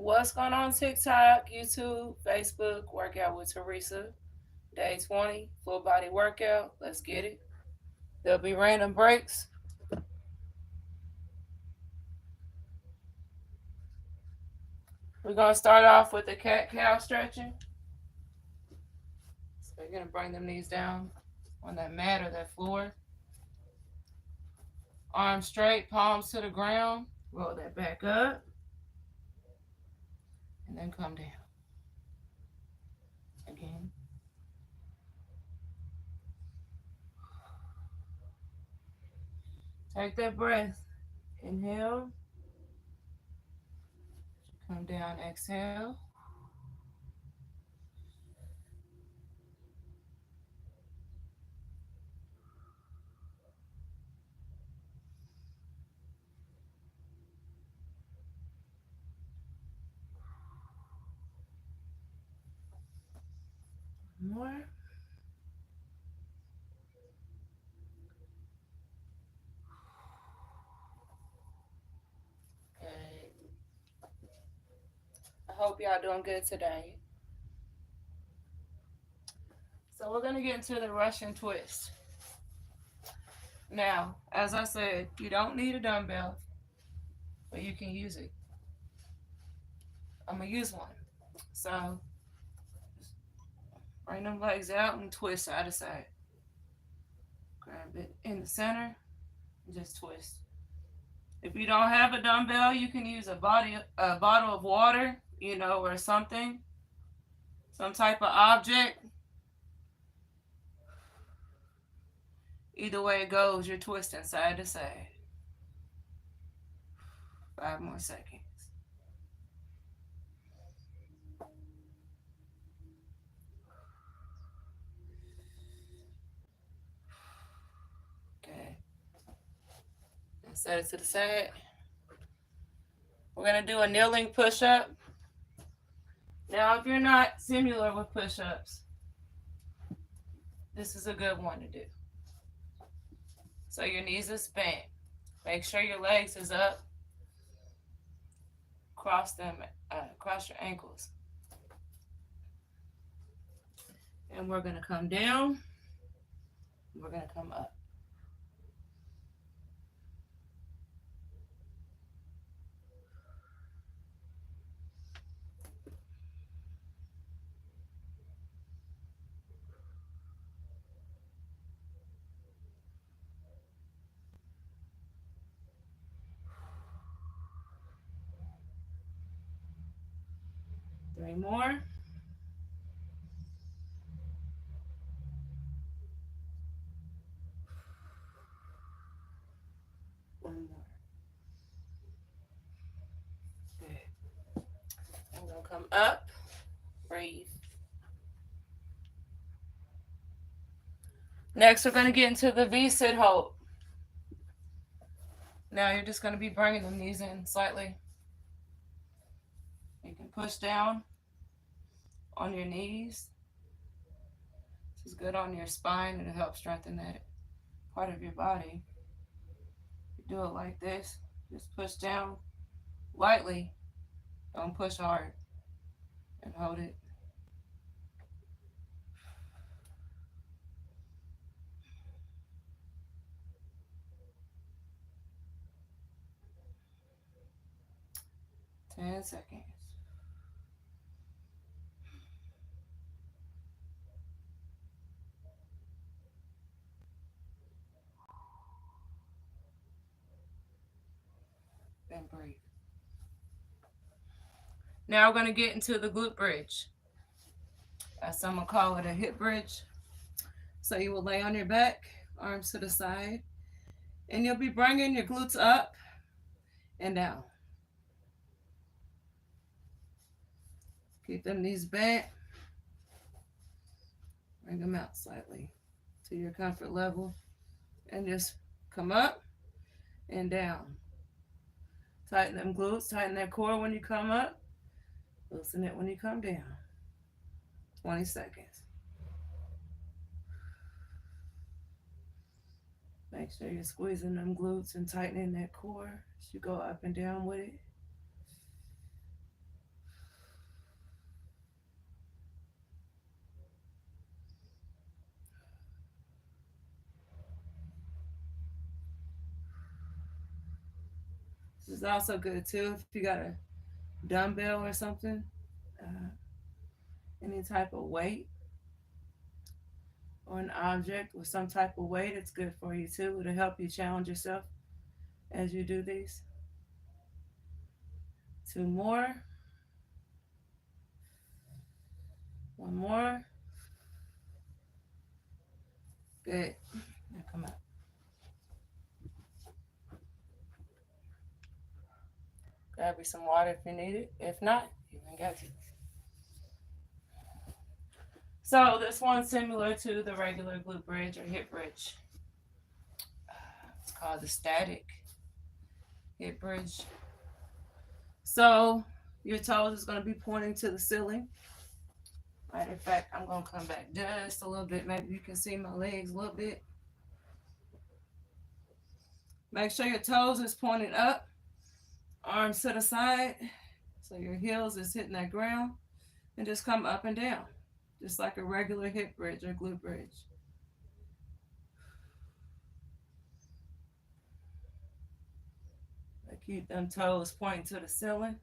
What's going on TikTok, YouTube, Facebook? Workout with Teresa. Day 20, full body workout. Let's get it. There'll be random breaks. We're going to start off with the cat cow stretching. So you're going to bring them knees down on that mat or that floor. Arms straight, palms to the ground. Roll that back up. And then come down. Again. Take that breath. Inhale. Come down, exhale. More. Good. I hope y'all doing good today. So we're going to get into the Russian twist. Now, as I said, you don't need a dumbbell, but you can use it. I'm going to use one. So, bring them legs out and twist side to side. Grab it in the center and just twist. If you don't have a dumbbell, you can use a bottle of water, or something, some type of object. Either way it goes, you're twisting side to side. 5 more seconds. Okay. And set it to the side. We're going to do a kneeling push-up. Now, if you're not similar with push-ups, this is a good one to do. So your knees is bent. Make sure your legs is up. Cross them, cross your ankles. And we're going to come down. We're going to come up. Three more. One more. Good. I'm going to come up. Breathe. Next, we're going to get into the V-sit hold. Now you're just going to be bringing the knees in slightly. You can push down on your knees. This is good on your spine and it helps strengthen that part of your body. You do it like this. Just push down lightly. Don't push hard. And hold it. Ten seconds. Then breathe. Now we're going to get into the glute bridge. As some will call it a hip bridge. So you will lay on your back, arms to the side, and you'll be bringing your glutes up and down. Keep them knees bent. Bring them out slightly to your comfort level. And just come up and down. Tighten them glutes, tighten that core when you come up. Loosen it when you come down. 20 seconds. Make sure you're squeezing them glutes and tightening that core as you go up and down with it. This is also good too if you got a dumbbell or something, uh, any type of weight or an object with some type of weight. It's good for you too to help you challenge yourself as you do these. Two more. One more. Good. Now come up. Grab you some water if you need it. If not, you can get it. So this one's similar to the regular glute bridge or hip bridge. It's called the static hip bridge. So your toes is going to be pointing to the ceiling. Matter of fact, I'm going to come back just a little bit. Maybe you can see my legs a little bit. Make sure your toes is pointing up, arms to the side, so your heels is hitting that ground, and just come up and down, just like a regular hip bridge or glute bridge. Keep them toes pointing to the ceiling.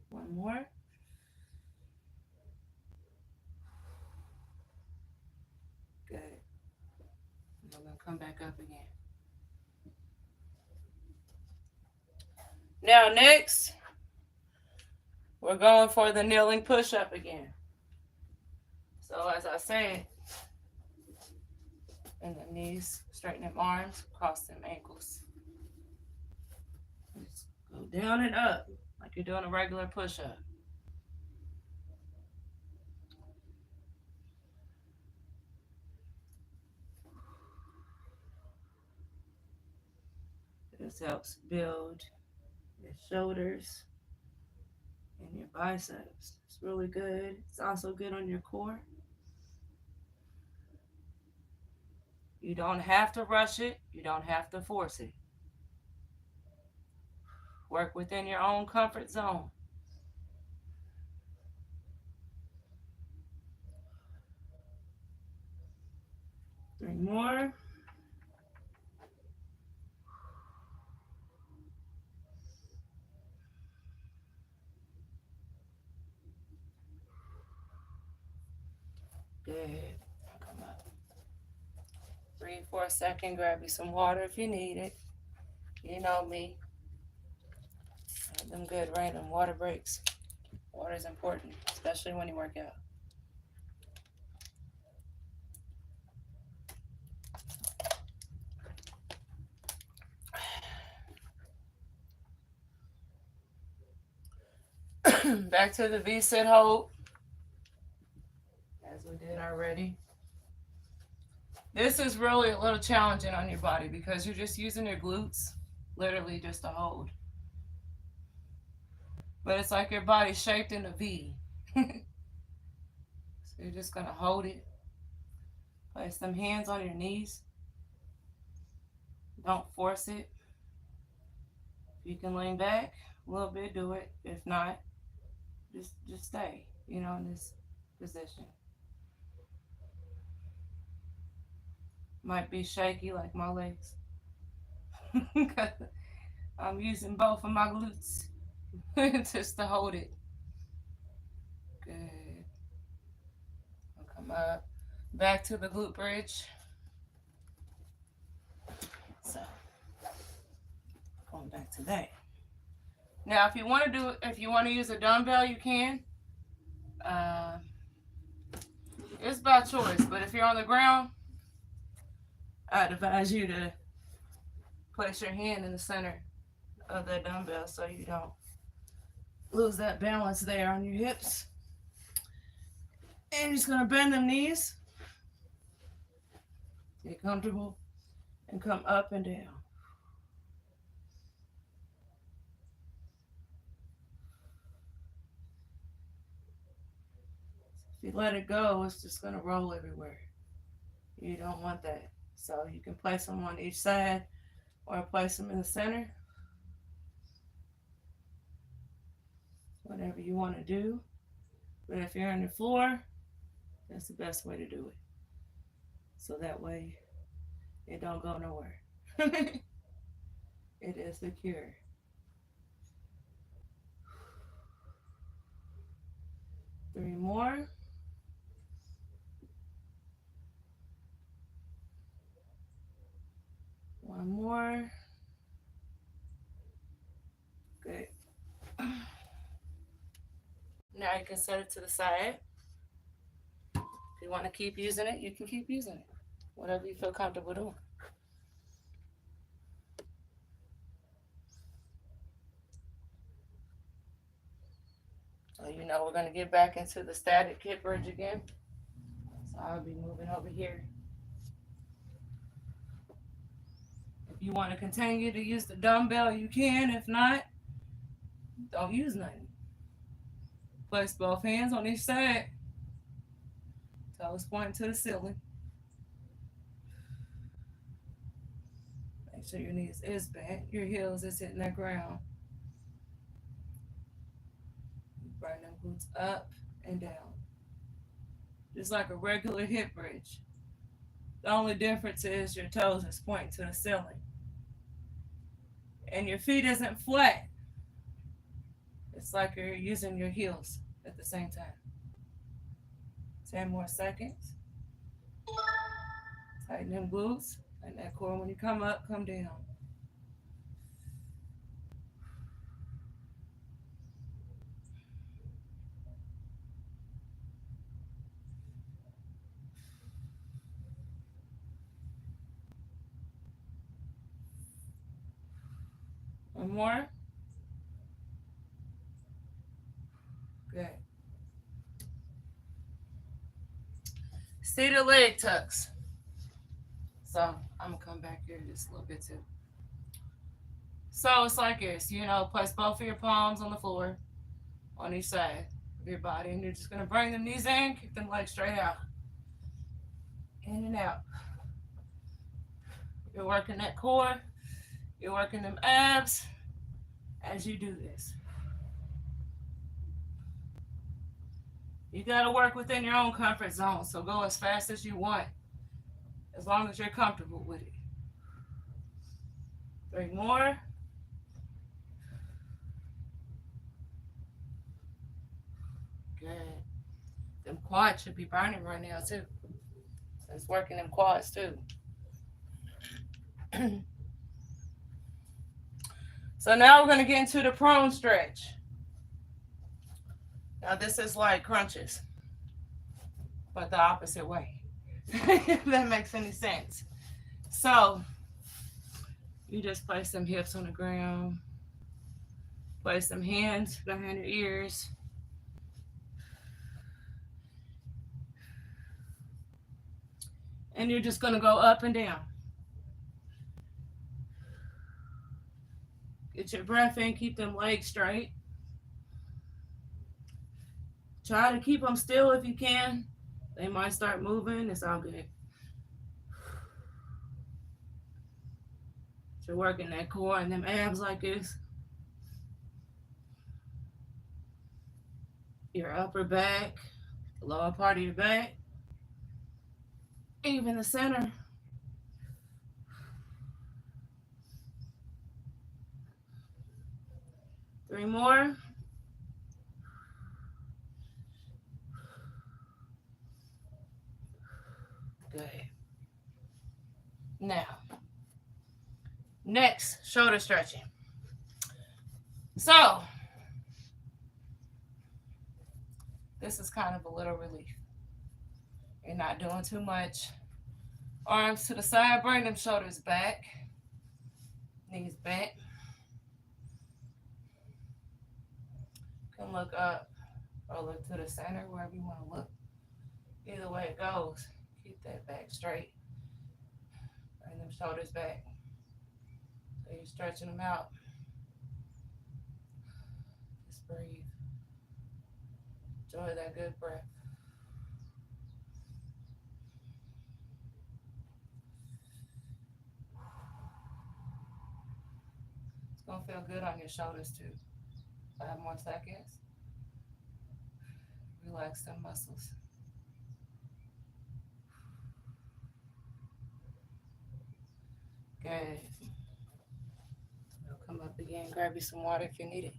One more. Good. And I'm going to come back up again. Now next, we're going for the kneeling push-up again. So as I said, bend the knees, straighten them arms, cross them ankles. Just go down and up like you're doing a regular push-up. This helps build your shoulders and your biceps. It's really good. It's also good on your core. You don't have to rush it. You don't have to force it. Work within your own comfort zone. Three more. Good. Come up. Breathe for a second. Grab you some water if you need it. You know me. Have them good random water breaks. Water is important, especially when you work out. Back to the V-sit hold, as we did already. This is really a little challenging on your body because you're just using your glutes, literally just to hold. But it's like your body's shaped in a V. So you're just going to hold it. Place some hands on your knees. Don't force it. If you can lean back a little bit, do it. If not, just stay, in this position. Might be shaky like my legs. I'm using both of my glutes just to hold it. Good. I'll come up. Back to the glute bridge. So, going back to that. Now, if you want to use a dumbbell, you can. It's by choice, but if you're on the ground, I'd advise you to place your hand in the center of that dumbbell so you don't lose that balance there on your hips. And you're just going to bend them knees. Get comfortable and come up and down. If you let it go, it's just going to roll everywhere. You don't want that. So you can place them on each side or place them in the center. Whatever you want to do. But if you're on the floor, that's the best way to do it. So that way it don't go nowhere. It is the cure. 3 more. One more. Good. Now you can set it to the side. If you want to keep using it, you can keep using it. Whatever you feel comfortable doing. So you know we're going to get back into the static hip bridge again. So I'll be moving over here. If you want to continue to use the dumbbell, you can. If not, don't use nothing. Place both hands on each side. Toes pointing to the ceiling. Make sure your knees is bent. Your heels is hitting that ground. Bring them glutes up and down. Just like a regular hip bridge. The only difference is your toes is pointing to the ceiling. And your feet isn't flat. It's like you're using your heels at the same time. 10 more seconds. Tighten them glutes. Tighten that core. When you come up, come down. One more. Good. Seated leg tucks. So I'm gonna come back here just a little bit too. So it's like this, place both of your palms on the floor on each side of your body, and you're just gonna bring them knees in, kick them legs straight out. In and out. You're working that core, you're working them abs as you do this. You gotta work within your own comfort zone, so go as fast as you want, as long as you're comfortable with it. 3 more. Good. Them quads should be burning right now too. It's working them quads too. So now we're going to get into the prone stretch. Now this is like crunches, but the opposite way. If that makes any sense. So you just place some hips on the ground. Place some hands behind your ears. And you're just going to go up and down. Get your breath in. Keep them legs straight. Try to keep them still if you can. They might start moving. It's all good. You're working that core and them abs like this. Your upper back, the lower part of your back, even the center. Three more. Good. Now, next, shoulder stretching. So, this is kind of a little relief. You're not doing too much. Arms to the side, bring them shoulders back. Knees bent. You can look up or look to the center, wherever you want to look. Either way it goes, keep that back straight. Bring them shoulders back. So you're stretching them out. Just breathe. Enjoy that good breath. Gonna feel good on your shoulders too. 5 more seconds. Relax them muscles. Good. You'll come up again. Grab you some water if you need it.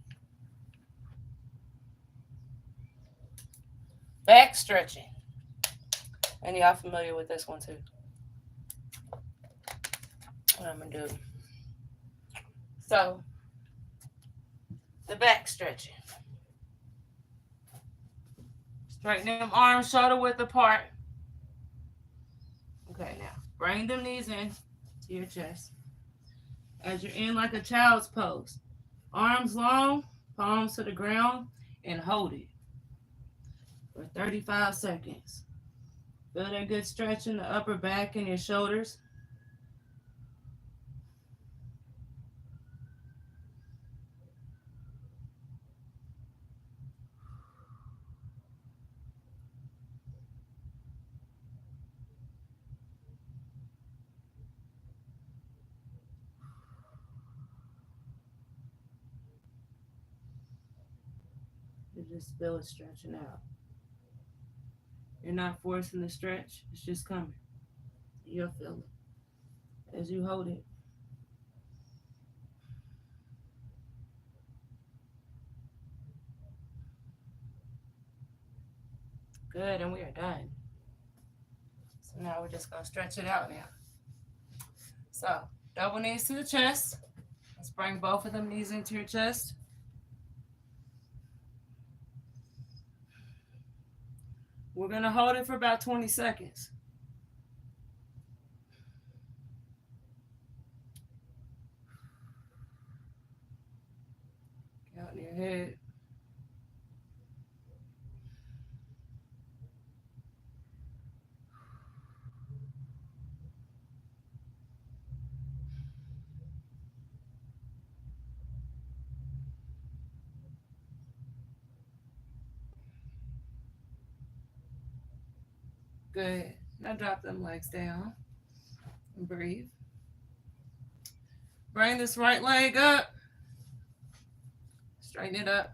Back stretching. And y'all familiar with this one too. What I'm gonna do. So the back stretching. Straighten them arms shoulder width apart. Okay, now bring them knees in to your chest. As you're in like a child's pose. Arms long, palms to the ground, and hold it for 35 seconds. Feel that good stretch in the upper back and your shoulders. You just feel it stretching out. You're not forcing the stretch, it's just coming. You'll feel it as you hold it. Good, and we are done. So now we're just gonna stretch it out now. So double knees to the chest. Let's bring both of them knees into your chest. We're gonna hold it for about 20 seconds. Count in your head. Good. Now drop them legs down and breathe. Bring this right leg up. Straighten it up.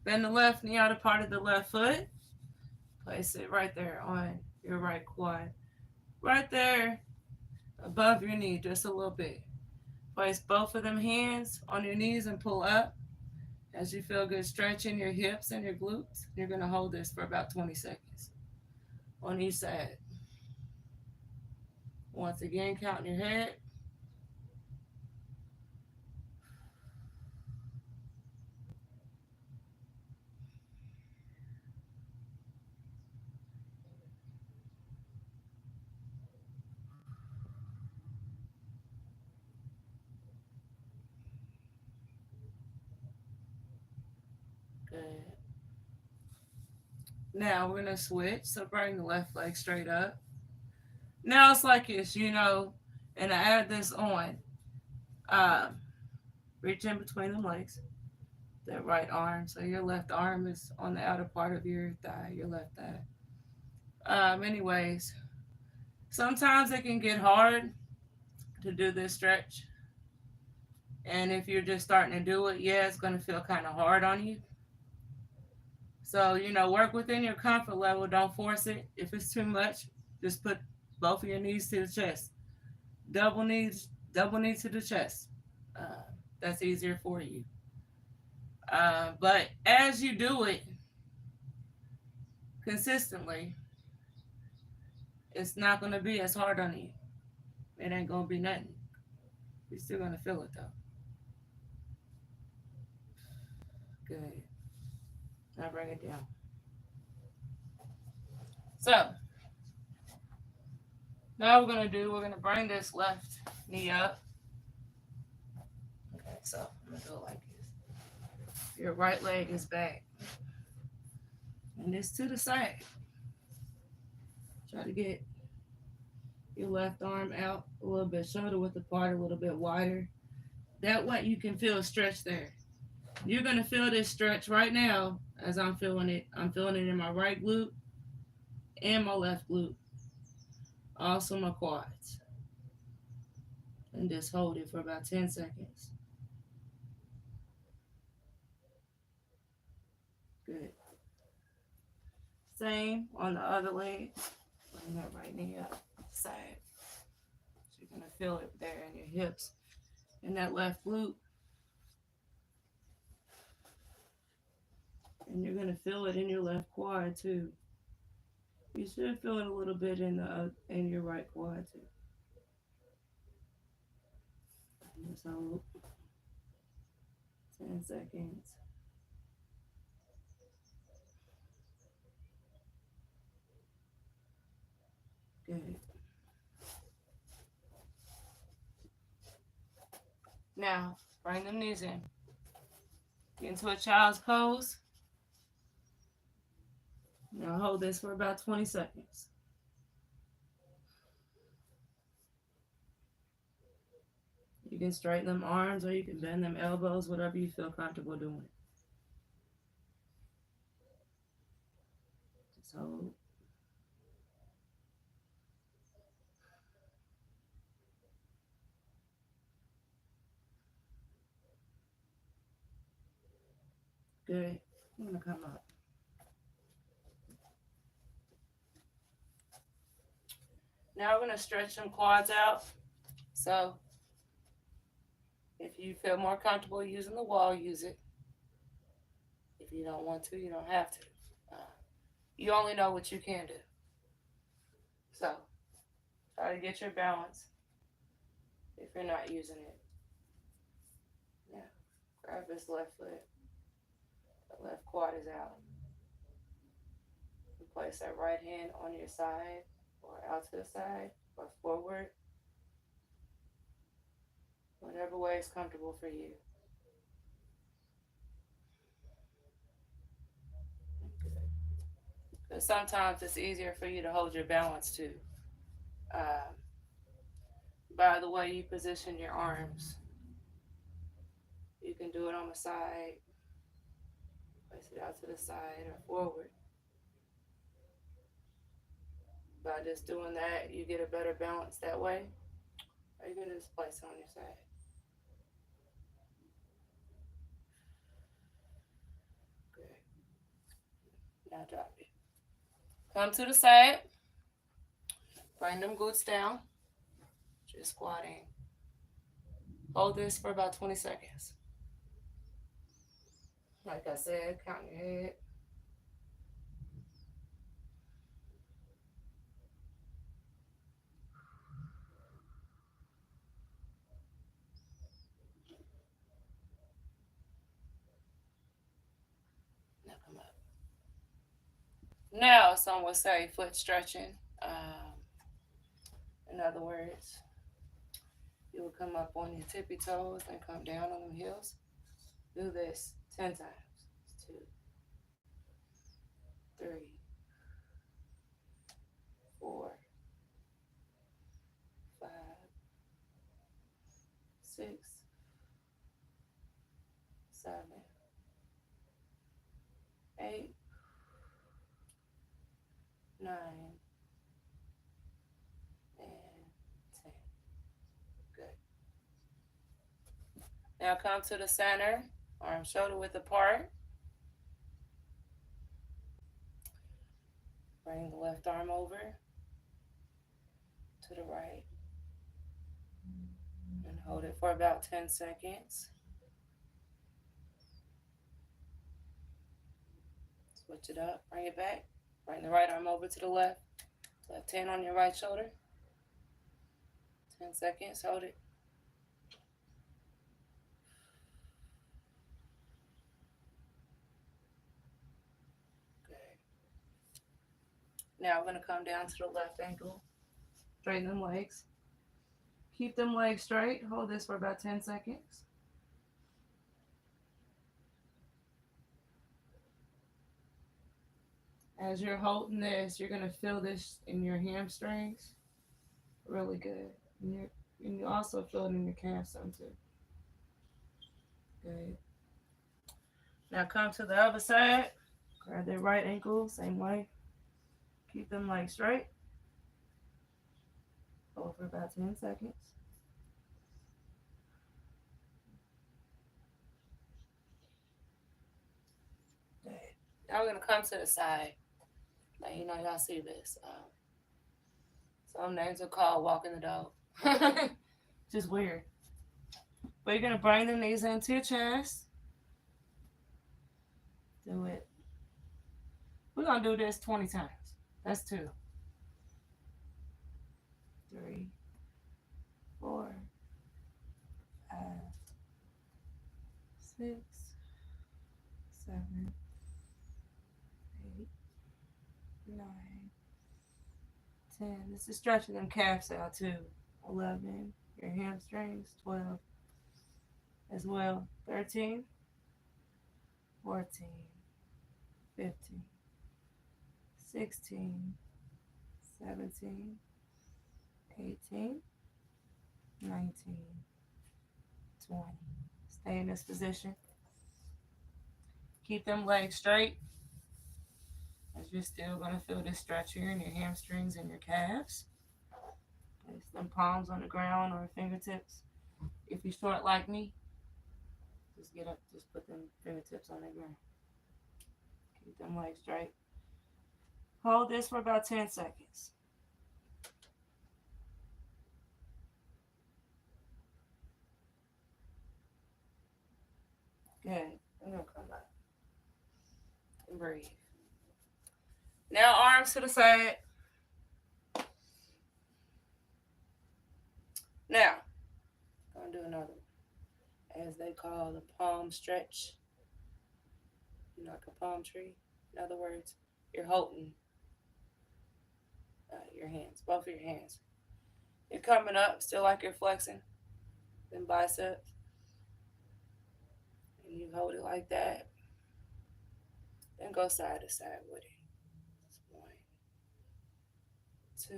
Bend the left knee out of part of the left foot. Place it right there on your right quad. Right there above your knee, just a little bit. Place both of them hands on your knees and pull up. As you feel good stretching your hips and your glutes, you're going to hold this for about 20 seconds on each side. Once again, count in your head. Good. Now we're going to switch. So bring the left leg straight up. Now it's like this, and I add this on. Reach in between the legs. That right arm. So your left arm is on the outer part of your thigh, your left thigh. Anyways, sometimes it can get hard to do this stretch. And if you're just starting to do it, yeah, it's going to feel kind of hard on you. So, work within your comfort level. Don't force it. If it's too much, just put both of your knees to the chest. Double knee to the chest. That's easier for you. But as you do it consistently, it's not going to be as hard on you. It ain't going to be nothing. You're still going to feel it though. Good. Now bring it down. So, now we're going to bring this left knee up. Okay, so I'm going to do it like this. Your right leg is back. And this to the side. Try to get your left arm out a little bit, shoulder width apart, a little bit wider. That way you can feel a stretch there. You're going to feel this stretch right now as I'm feeling it. I'm feeling it in my right glute and my left glute. Also my quads. And just hold it for about 10 seconds. Good. Same on the other leg. Bring that right knee up side. So you're gonna feel it there in your hips and that left glute. And you're gonna feel it in your left quad too. You should feel it a little bit in your right quad too. Just hold 10 seconds. Good. Now, bring them knees in. Get into a child's pose. Now hold this for about 20 seconds. You can straighten them arms or you can bend them elbows, whatever you feel comfortable doing. Just hold. Good. I'm going to come up. Now we're going to stretch them quads out. So if you feel more comfortable using the wall, use it. If you don't want to, you don't have to. You only know what you can do. So try to get your balance if you're not using it. Now grab this left foot. The left quad is out. You place that right hand on your side or out to the side or forward. Whatever way is comfortable for you. Because sometimes it's easier for you to hold your balance too. By the way you position your arms. You can do it on the side, place it out to the side or forward. By just doing that, you get a better balance that way. Or you can just place it on your side. Good. Now drop it. Come to the side. Bring them glutes down. Just squatting. Hold this for about 20 seconds. Like I said, count your head. Now come up. Now, some would say foot stretching. In other words, you will come up on your tippy toes and come down on them heels. Do this 10 times. 2, 3, 4, 5, 6, 7, 8, 9, and 10. Good. Now come to the center, arm shoulder width apart. Bring the left arm over to the right and hold it for about 10 seconds. Switch it up, bring it back. Bring the right arm over to the left. Left hand on your right shoulder. 10 seconds, hold it. Good. Now we're going to come down to the left ankle. Straighten them legs. Keep them legs straight. Hold this for about 10 seconds. As you're holding this, you're going to feel this in your hamstrings. Really good. And you also feel it in your calves some too. Good. Now come to the other side. Grab that right ankle, same way. Keep them legs straight. Hold for about 10 seconds. Good. Now we're gonna come to the side. Now you know y'all see this. Some names are called walking the dog. Just weird. But you're gonna bring the knees into your chest. Do it. We're gonna do this 20 times. That's 2, 3, 4, 5, 6, 7, 8, 9, 10. This is stretching them calves out too. 11. Your hamstrings. 12 as well. 13, 14, 15, 16, 17, 18, 19, 20. Stay in this position. Keep them legs straight, as you're still going to feel this stretch here in your hamstrings and your calves. Place them palms on the ground or fingertips. If you're short like me, just get up, just put them fingertips on the ground. Keep them legs straight. Hold this for about 10 seconds. Good. I'm going to come back and breathe. Now arms to the side. Now, I'm going to do another one, as they call the palm stretch. You know, like a palm tree. In other words, you're holding your hands, both of your hands. You're coming up, still like you're flexing, then biceps. And you hold it like that. Then go side to side with it. 1, 2.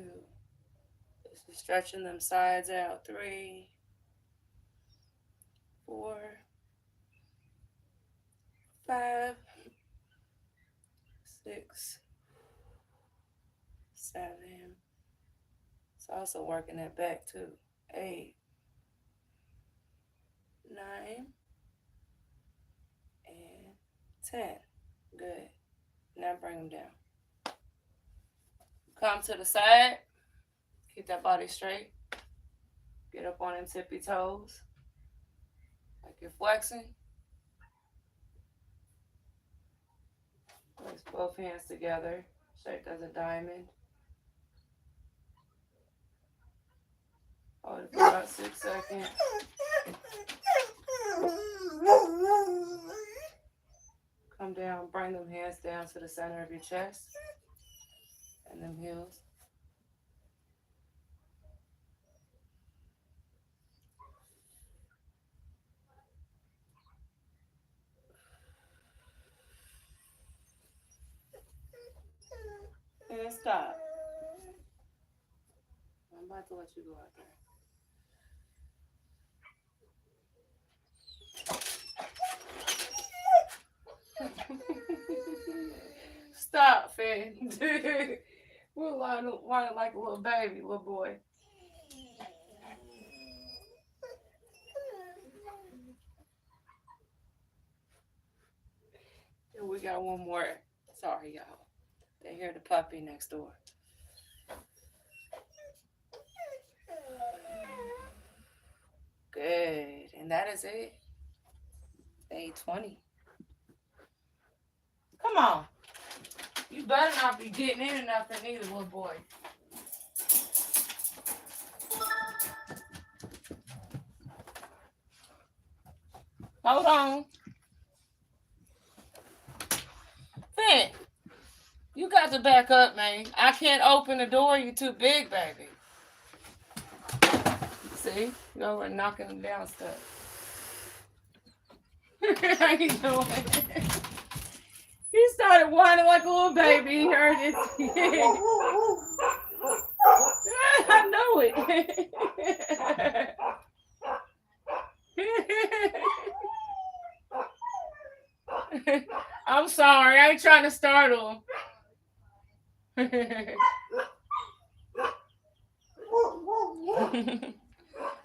This is stretching them sides out. 3, 4, 5, 6, 7. It's also working that back too. 8, 9, and 10. Good. Now bring them down. Come to the side. Keep that body straight. Get up on them tippy toes. Like you're flexing. Place both hands together. Shaped as a diamond. Hold it for about 6 seconds. Come down, bring them hands down to the center of your chest and them heels. And stop. I'm about to let you go out there. Stop, Finn. We're whining like a little baby, little boy. And we got one more. Sorry, y'all. They hear the puppy next door. Good. And that is it. Day 20. Come on. You better not be getting in nothing either, little boy. Hold on. Finn, you got to back up, man. I can't open the door. You're too big, baby. See? You're over knocking them down stuff. How you doing? He started whining like a little baby. He heard it. I know it. I'm sorry. I ain't trying to startle him.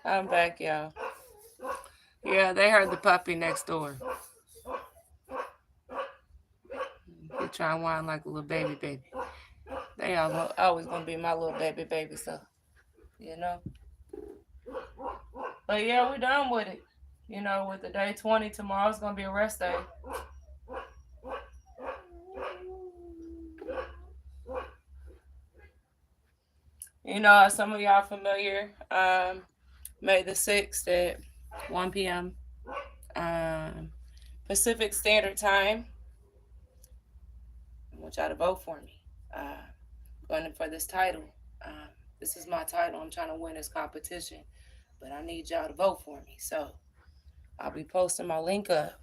I'm back, y'all. Yeah, they heard the puppy next door. try and whine like a little baby. They always gonna be my little baby, so you know. But yeah, we done with it. You know, with the day 20, tomorrow's gonna be a rest day. You know, some of y'all familiar. May the 6th at 1 p.m. Pacific Standard Time. I want y'all to vote for me. Going for this title. This is my title. I'm trying to win this competition, but I need y'all to vote for me. So I'll be posting my link up.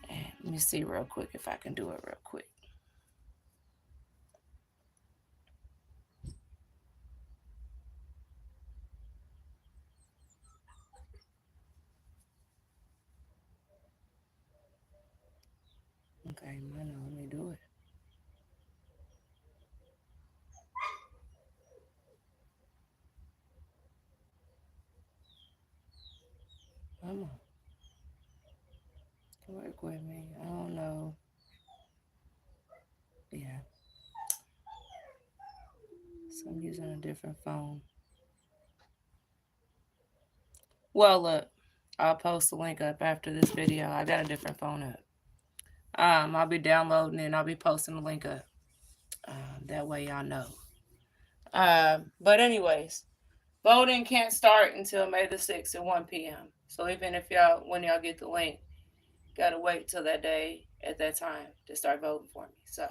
And let me see real quick if I can do it real quick. Okay, let me do it. Come on. Work with me. I don't know. Yeah. So I'm using a different phone. Well, look, I'll post the link up after this video. I got a different phone up. I'll be downloading it and I'll be posting the link up. That way y'all know. But anyways, voting can't start until May the 6th at 1 p.m. So even if when y'all get the link, gotta wait till that day at that time to start voting for me. So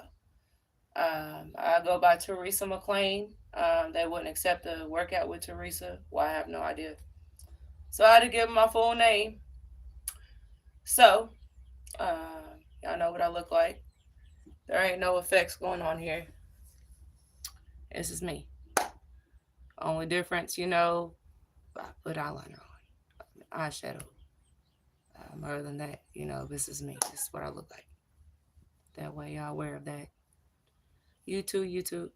I go by Teresa Mcclain. They wouldn't accept a workout with Teresa. Well, I have no idea. So I had to give them my full name. So y'all know what I look like. There ain't no effects going on here. This is me. Only difference, you know, I put eyeliner on, eyeshadow. Other than that, you know, this is me. This is what I look like. That way y'all aware of that. YouTube.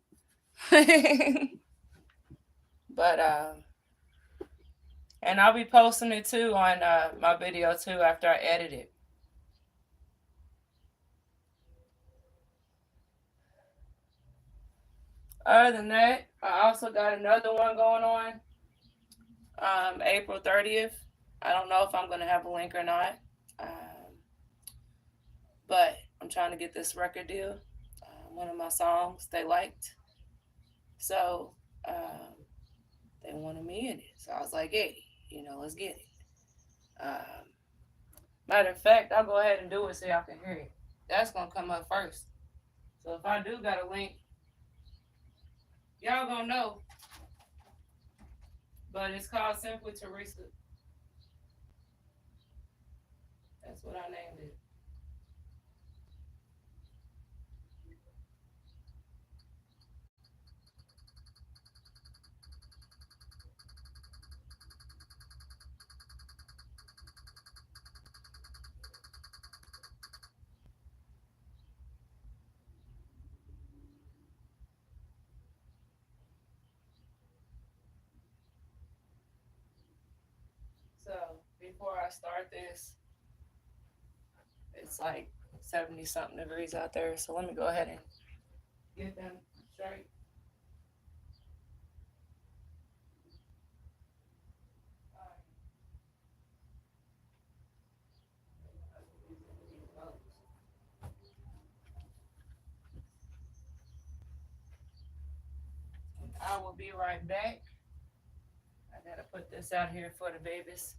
But and I'll be posting it too on my video too after I edit it. Other than that, I also got another one going on April 30th. I don't know if I'm going to have a link or not. But I'm trying to get this record deal. One of my songs they liked. So they wanted me in it. So I was like, hey, you know, let's get it. Matter of fact, I'll go ahead and do it so y'all can hear it. That's going to come up first. So if I do got a link, y'all going to know. But it's called Simply Teresa. That's what I named it. So before I start this, it's like 70 something degrees out there. So let me go ahead and get them straight. I will be right back. I gotta put this out here for the babies.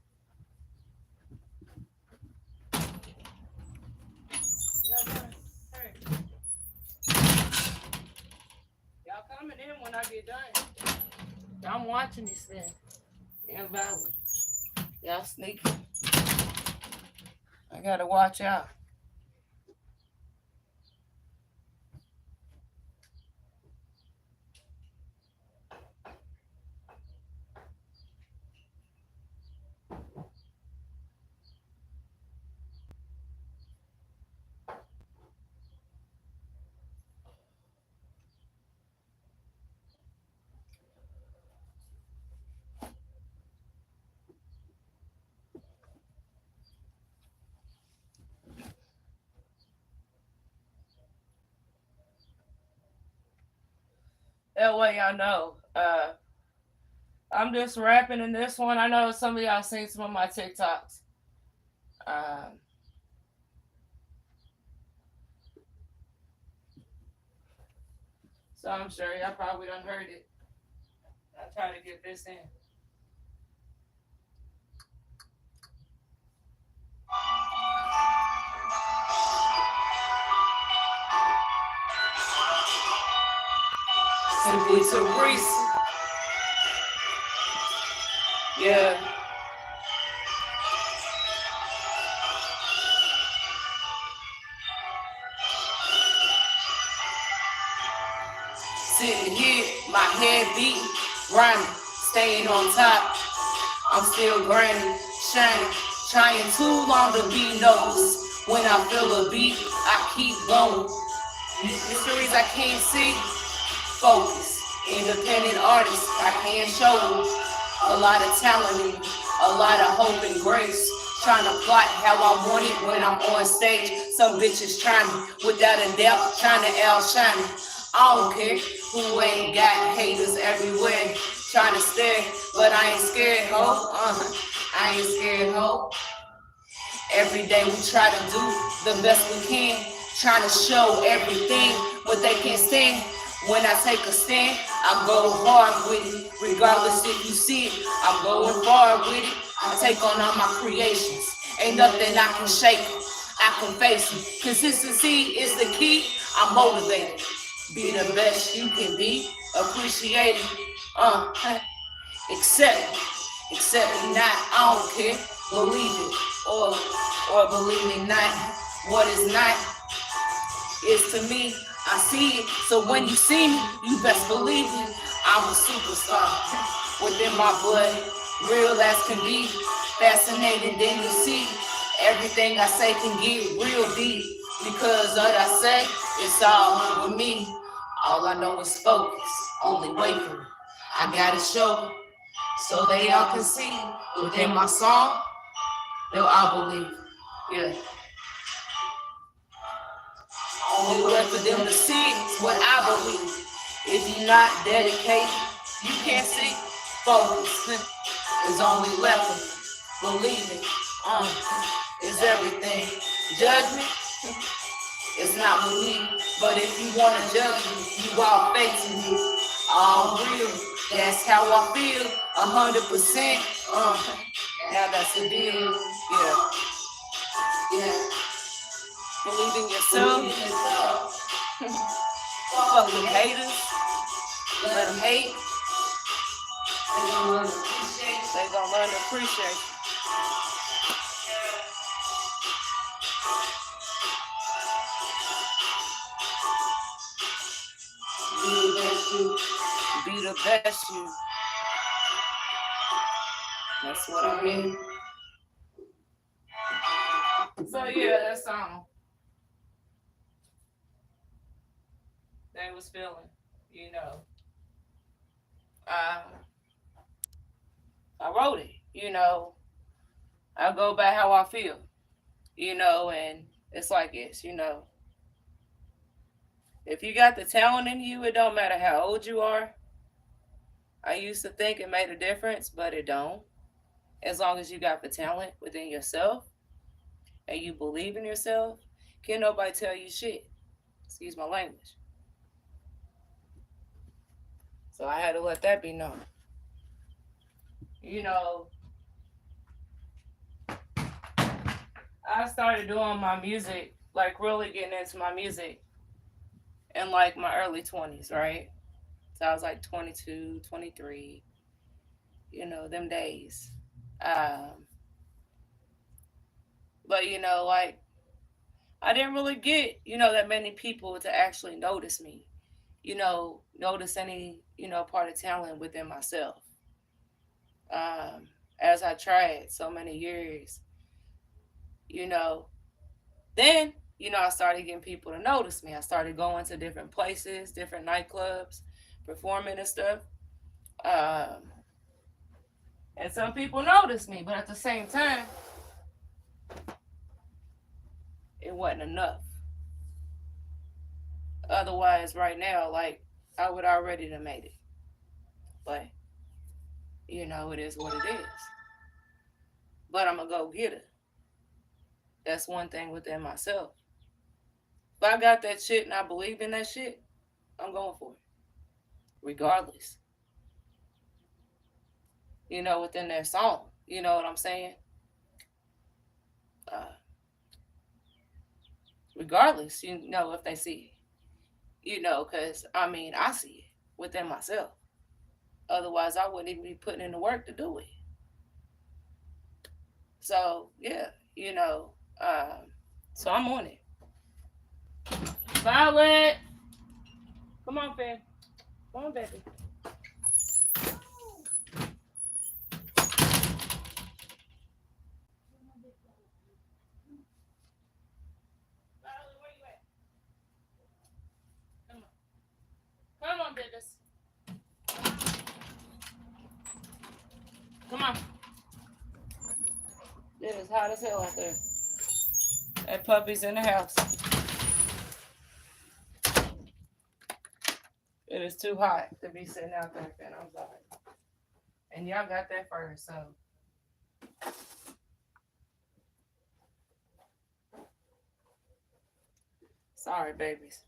Y'all coming in when I get done. I'm watching this thing. Damn valid. Y'all sneaky. I gotta watch out. That way y'all know. I'm just rapping in this one. I know some of y'all seen some of my TikToks. Um, so I'm sure y'all probably done heard it. I'll try to get this in. Simply Teresa. Yeah. Sitting here, my head beating, grinding, staying on top. I'm still grinding, shining, trying too long to be noticed. When I feel a beat, I keep going. Mysteries I can't see, focus. Independent artist, I can't show them. A lot of talent in me, a lot of hope and grace. Trying to plot how I want it when I'm on stage. Some bitches trying me, without a doubt, trying to outshine me. I don't care who ain't got haters everywhere. Trying to stare, but I ain't scared, ho. I ain't scared, ho. Every day we try to do the best we can, trying to show everything what they can stand. When I take a stand, I go hard with it. Regardless if you see it, I'm going far with it. I take on all my creations. Ain't nothing I can shake. I can face it. Consistency is the key. I'm motivated. Be the best you can be. Appreciate it. Accept it. Accept it not. I don't care. Believe it or believe it not. What is not is to me. I see it. So when you see me, you best believe it. I'm a superstar within my blood. Real as can be. Fascinating, then you see. Everything I say can get real deep. Because what I say, it's all with me. All I know is focus. Only wait for it. I gotta show it so they all can see. Within my song, they'll all believe. Yeah. Only way for them to see is what I believe. If you're not dedicated, you can't see. Focus is only left with believing. Is everything. Judgment, it's not with me. But if you wanna judge me, you all facing me. All real. That's how I feel. 100%. Now that's the deal. Yeah. Yeah. Believe in yourself. Fuck with haters. Let them hate. They gonna learn to appreciate you. Be the best you. Be the best you. That's what I mean. So yeah, that song they was feeling, you know. Uh, I wrote it, you know. I go by how I feel, you know, and it's like this, you know. If you got the talent in you, it don't matter how old you are. I used to think it made a difference, but it don't. As long as you got the talent within yourself and you believe in yourself, can't nobody tell you shit. Excuse my language. So I had to let that be known. You know, I started doing my music, like really getting into my music in like my early 20s, right? So I was like 22, 23, you know, them days. Um, but, you know, like I didn't really get, you know, that many people to actually notice me, you know, notice any, you know, part of talent within myself. Um, as I tried so many years, you know, then, you know, I started getting people to notice me. I started going to different places, different nightclubs, performing and stuff. Um, and some people noticed me, but at the same time, it wasn't enough. Otherwise, right now, like I would already have made it. But, you know, it is what it is. But I'm going to go get it. That's one thing within myself. If I got that shit and I believe in that shit, I'm going for it. Regardless. You know, within their song. You know what I'm saying? Uh, regardless, you know, if they see it. You know, because, I mean, I see it within myself. Otherwise, I wouldn't even be putting in the work to do it. So, yeah, you know, so I'm on it. Violet! Come on, Finn. Come on, baby. Violet, where you at? Come on. Come on, babies. Come on. It is hot as hell out there. That puppy's in the house. It is too hot to be sitting out there, Finn. I'm sorry. And y'all got that first, so. Sorry, babies.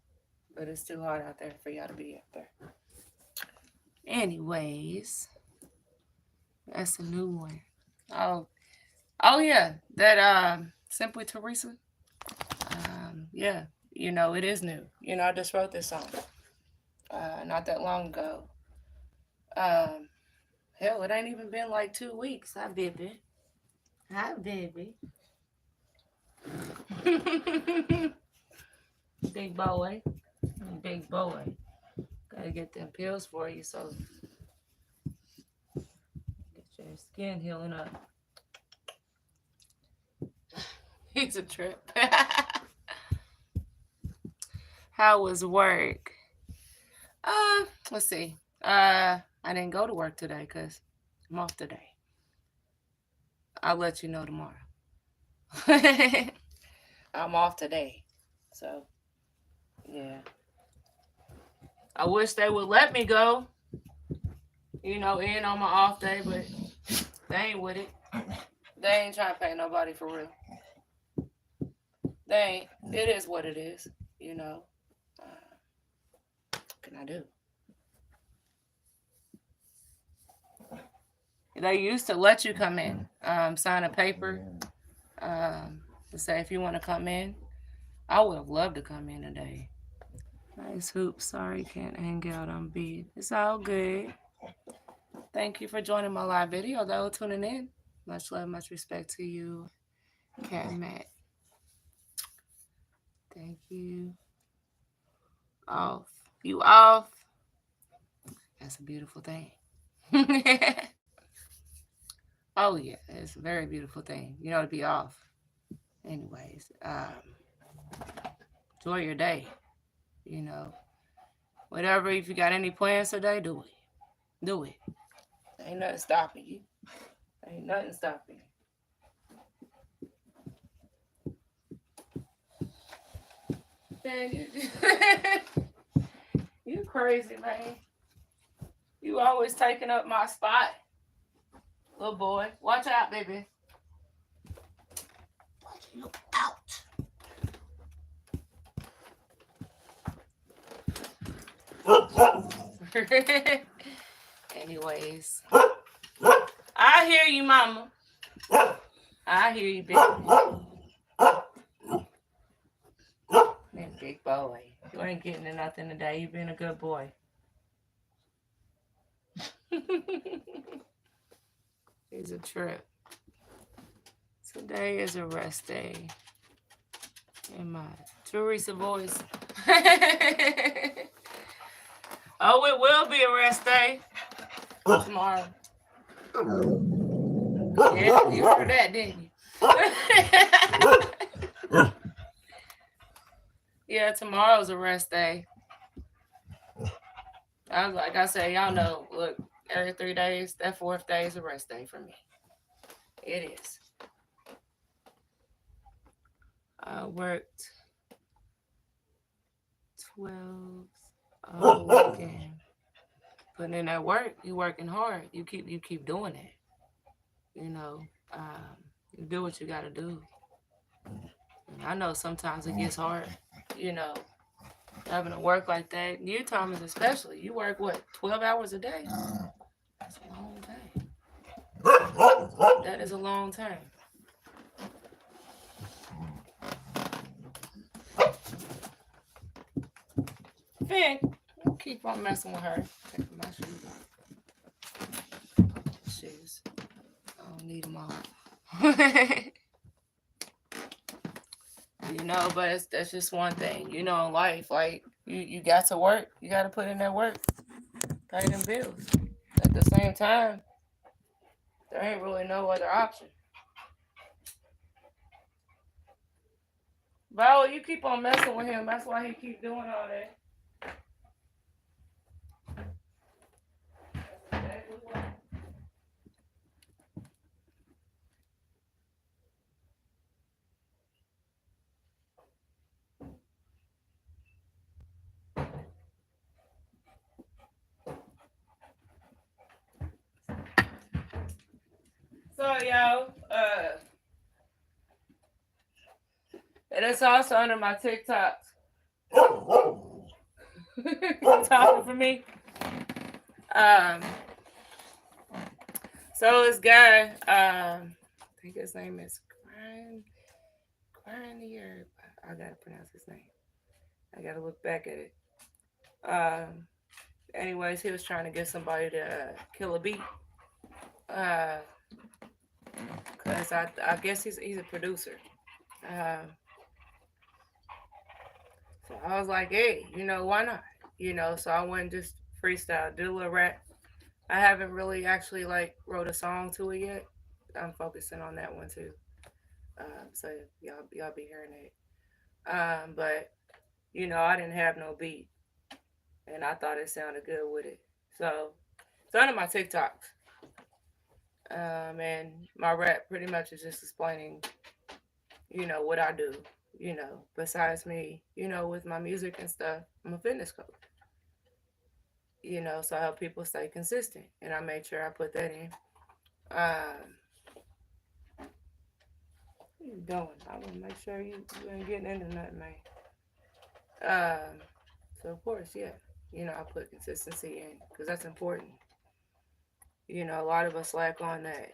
But it's too hot out there for y'all to be out there. Anyways, that's a new one. Oh yeah, that Simply Teresa. Yeah, you know it is new. You know I just wrote this song not that long ago. Um, hell, it ain't even been like 2 weeks. Hi, baby. Hi, baby. Big boy, big boy. Gotta get them pills for you so get your skin healing up. He's a trip. How was work? Let's see. I didn't go to work today because I'm off today. I'll let you know tomorrow. I'm off today. So, yeah. I wish they would let me go, you know, in on my off day, but they ain't with it. They ain't trying to pay nobody for real. They ain't. It is what it is, you know. What can I do? They used to let you come in, sign a paper to say if you want to come in. I would have loved to come in today. Nice hoop. Sorry, can't hang out on beat. It's all good. Thank you for joining my live video, though, tuning in. Much love, much respect to you, Cat Matt. Thank you. Off. You off? That's a beautiful thing. Oh, yeah. It's a very beautiful thing. You know, to be off. Anyways, enjoy your day. You know, whatever, if you got any plans today, do it. Do it. Ain't nothing stopping you. Ain't nothing stopping you. Man, you crazy, man. You always taking up my spot. Little boy. Watch out, baby. Look out. Anyways. I hear you, mama. I hear you, baby. Man, big boy. You ain't getting to nothing today. You been a good boy. It's a trip. Today is a rest day. In my Teresa voice. Oh, it will be a rest day tomorrow. Yeah, you heard that, didn't you? Yeah, tomorrow's a rest day. Like I said, y'all know, look, every 3 days, that 4th day is a rest day for me. It is. I worked 12. all the weekend. Putting in that work, you working hard. You keep doing it. You know, you do what you got to do. And I know sometimes it gets hard. You know, having to work like that. You Thomas especially. You work what 12 hours a day. That's a long time. That is a long time. Finn, keep on messing with her. Taking my shoes off. Shoes. I don't need them all. But that's just one thing. In life, like you got to work. You got to put in that work. Pay them bills. At the same time, there ain't really no other option. Viola, you keep on messing with him. That's why he keep doing all that. So y'all, and it's also under my TikToks. Talking for me. Um, so this guy, I think his name is Granier. I gotta pronounce his name. I gotta look back at it. Um, anyways, he was trying to get somebody to kill a bee. Uh, Cause I guess he's a producer. Uh, so I was like, hey, why not? So I went and just freestyle, did a little rap. I haven't really actually like wrote a song to it yet. I'm focusing on that one too. So y'all be hearing it. But I didn't have no beat, and I thought it sounded good with it. So it's under my TikToks. And my rap pretty much is just explaining, what I do. Besides me, with my music and stuff, I'm a fitness coach. So I help people stay consistent, and I make sure I put that in. What you doing? I want to make sure you ain't getting into nothing, man. Um, so of course, yeah, I put consistency in because that's important. A lot of us lack on that.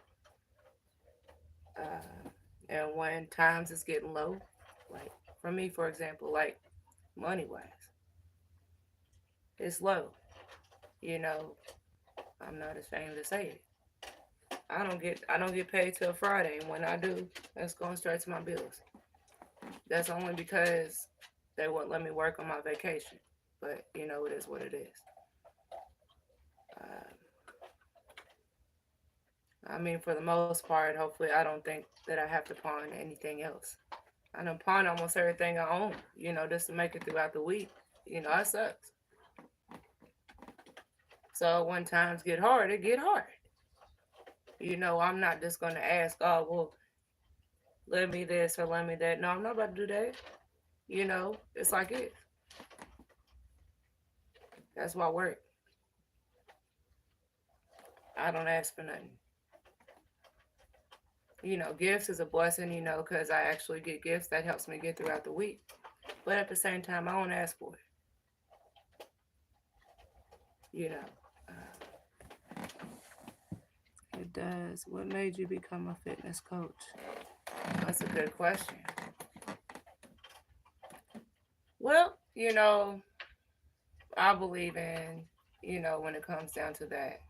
And when times is getting low, like for me, for example, like money wise, it's low. You know, I'm not ashamed to say it. I don't get paid till Friday, and when I do, that's going straight to my bills. That's only because they wouldn't let me work on my vacation. But it is what it is. Um, I mean, for the most part, hopefully, I don't think that I have to pawn anything else. I done pawn almost everything I own, just to make it throughout the week. It sucks. So when times get hard, it get hard. I'm not just gonna ask, oh well, let me this or let me that. No, I'm not about to do that. It's like it. That's why I work. I don't ask for nothing. Gifts is a blessing, because I actually get gifts that helps me get throughout the week. But at the same time, I don't ask for it. You know, it does. What made you become a fitness coach? That's a good question. Well, I believe in, when it comes down to that,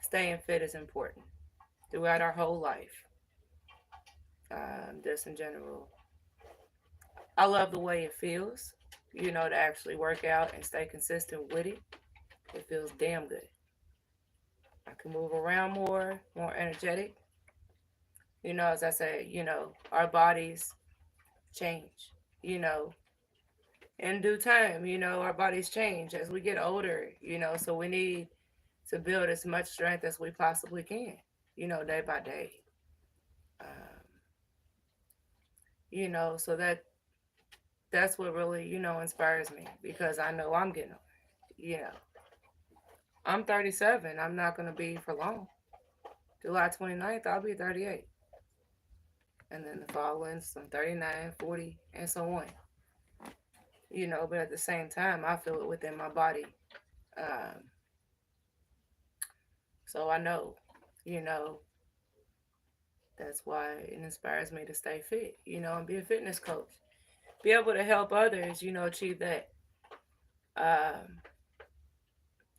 staying fit is important throughout our whole life, just in general. I love the way it feels, to actually work out and stay consistent with it. It feels damn good. I can move around more energetic. As I said, our bodies change, you know, in due time, our bodies change as we get older, so we need to build as much strength as we possibly can, day by day. Um, so that's what really, inspires me because I know I'm getting older. You know, I'm 37. I'm not going to be for long. July 29th, I'll be 38. And then the following, some 39, 40, and so on. You know, but at the same time, I feel it within my body. Um, so I know, you know, that's why it inspires me to stay fit, you know, and be a fitness coach. Be able to help others, you know, achieve that. Um,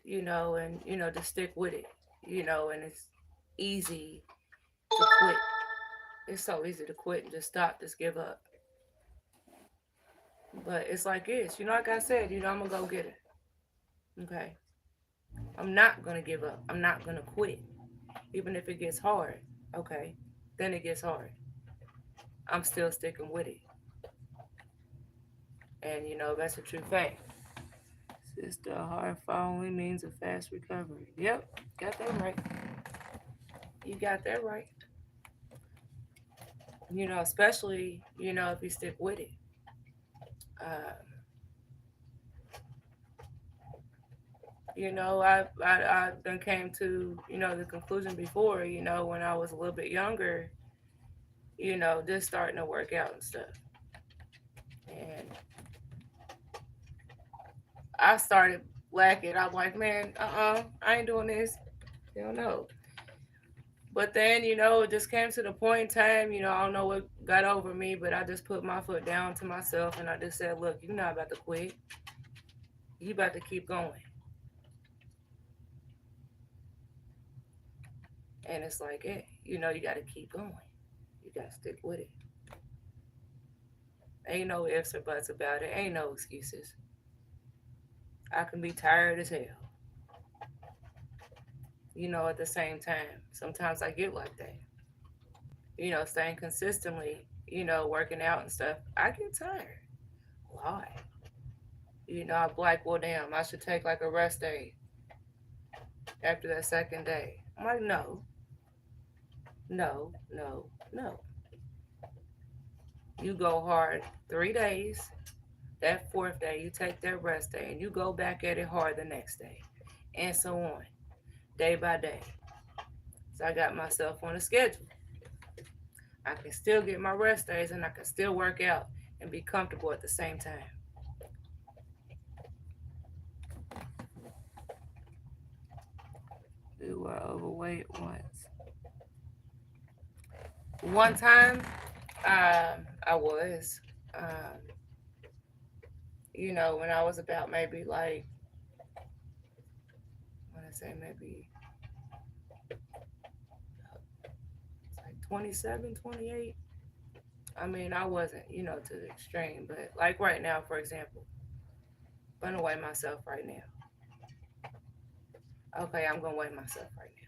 you know, and, you know, to stick with it, you know, and it's easy to quit. It's so easy to quit and just stop, just give up. But it's like this, you know, like I said, you know, I'm gonna go get it. Okay. I'm not gonna give up. I'm not gonna quit. Even if it gets hard. Okay. Then it gets hard. I'm still sticking with it. And you know, that's a true fact. Sister, a hard fall only means a fast recovery. Yep, got that right. You got that right. You know, especially, you know, if you stick with it. Uh, you know, I then came to, you know, the conclusion before, you know, when I was a little bit younger, you know, just starting to work out and stuff. And I started lacking. I'm like, man, I ain't doing this. Hell no. But then, you know, it just came to the point in time, you know, I don't know what got over me, but I just put my foot down to myself and I just said, look, you're not about to quit. You about to keep going. And it's like, hey, you know, you got to keep going. You got to stick with it. Ain't no ifs or buts about it. Ain't no excuses. I can be tired as hell. You know, at the same time, sometimes I get like that. You know, staying consistently, you know, working out and stuff, I get tired. Why? You know, I'm like, well, damn, I should take like a rest day after that second day. I'm like, no, no, no, no. You go hard 3 days. That fourth day, you take that rest day and you go back at it hard the next day. And so on, day by day. So I got myself on a schedule. I can still get my rest days and I can still work out and be comfortable at the same time. We were overweight once. One time, I was. Um, you know, when I was about maybe like, I want to say maybe like 27, 28. I mean, I wasn't, you know, to the extreme, but like right now, for example, I'm gonna weigh myself right now. Okay, I'm gonna weigh myself right now.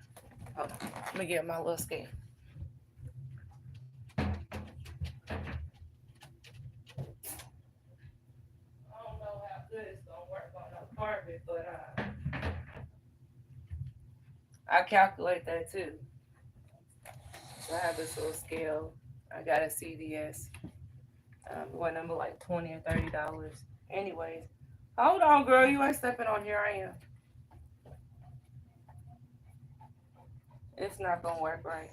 Hold on, let me get my little scale. I don't know how good it's gonna work on no carpet, but I calculate that too. So I have this little scale. I got a CVS. What number like $20 or $30. Anyways, hold on, girl. You ain't stepping on here. I am. It's not gonna work right.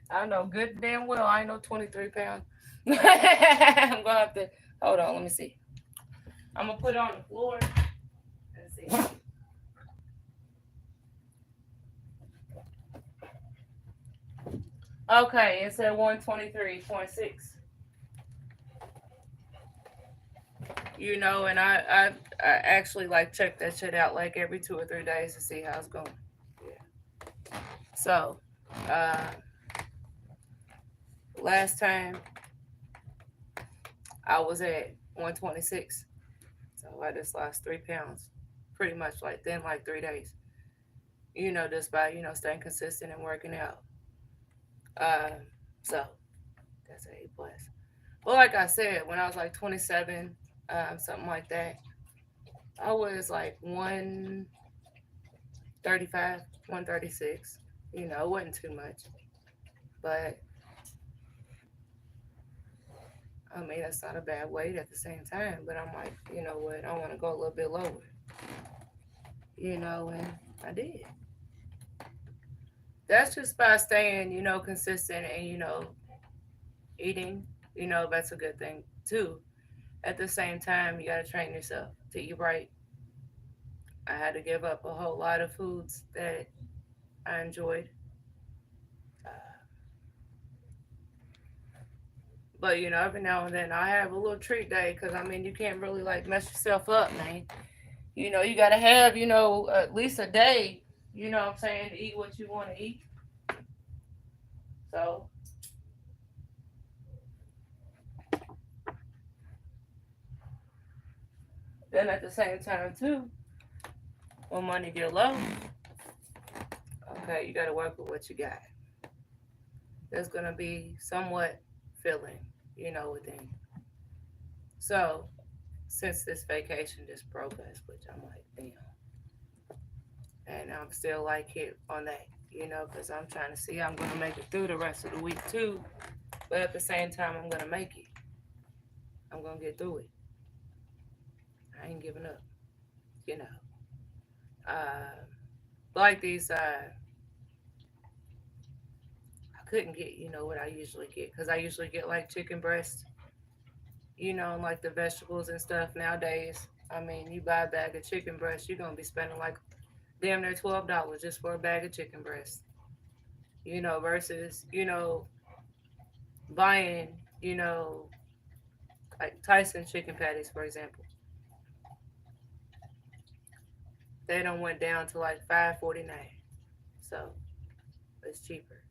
I know good damn well I ain't no 23 pounds. I'm gonna have to hold on. Let me see. I'm gonna put it on the floor. Let's see. Okay, it's at 123.6. You know, and I actually like check that shit out like every 2 or 3 days to see how it's going. Yeah. So, uh, last time I was at 126. So I just lost 3 pounds, pretty much like then like 3 days. You know, just by staying consistent and working out. Uh, so that's an A plus. But like I said, when I was like 27, something like that, I was like 135, 136. You know, it wasn't too much, but I mean, that's not a bad weight at the same time, but I'm like, you know what? I want to go a little bit lower, and I did. That's just by staying, consistent and, eating. That's a good thing too. At the same time, you got to train yourself to eat right. I had to give up a whole lot of foods that I enjoyed. Uh, but, every now and then I have a little treat day because, I mean, you can't really like mess yourself up, man. You got to have, at least a day, what I'm saying, to eat what you want to eat. So then at the same time, too, when money get low, okay, you got to work with what you got. There's going to be somewhat filling, within. So since this vacation just broke us, which I'm like, damn. And I'm still like hit on that, because I'm trying to see I'm going to make it through the rest of the week too. But at the same time, I'm going to make it. I'm going to get through it. I ain't giving up, you know. Uh, like these, I couldn't get, what I usually get. Because I usually get like chicken breast, and like the vegetables and stuff nowadays. I mean, you buy a bag of chicken breast, you're going to be spending like damn near $12 just for a bag of chicken breast, versus, buying, you know, like Tyson chicken patties, for example. They don't went down to like 5.49, so it's cheaper.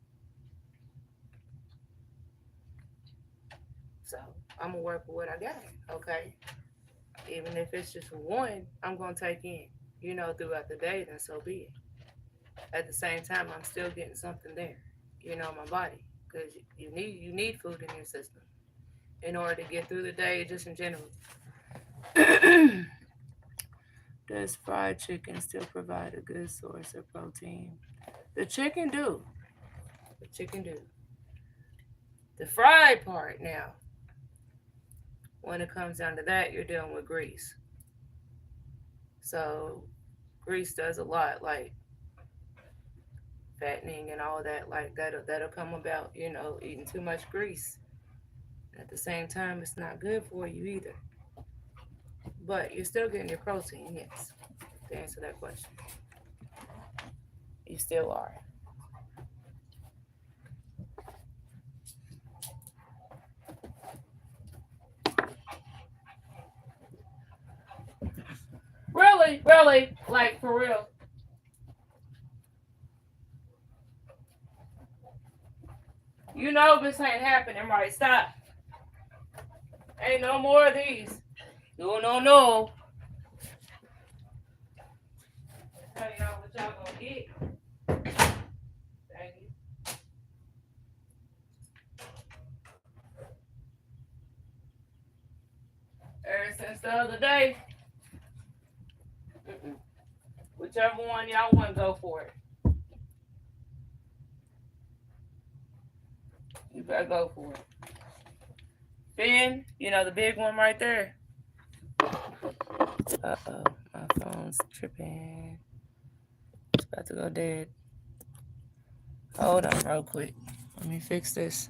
So I'm gonna work with what I got, okay? Even if it's just one, I'm gonna take in, throughout the day. Then so be it. At the same time, I'm still getting something there, my body, because you need food in your system in order to get through the day, just in general. Does fried chicken still provide a good source of protein? The chicken do. The chicken do. The fried part now, when it comes down to that, you're dealing with grease. So grease does a lot, like fattening and all that, like that'll come about, eating too much grease. At the same time, it's not good for you either. But you're still getting your protein, yes. To answer that question, you still are. Really, really, like for real. This ain't happening right. Stop. Ain't no more of these. No, no, no. Tell y'all what y'all gonna get. Thank you. Ever since the other day, mm-mm. Whichever one y'all want, go for it. You better go for it. Finn, the big one right there. Uh-oh, my phone's tripping. It's about to go dead. Hold on real quick. Let me fix this.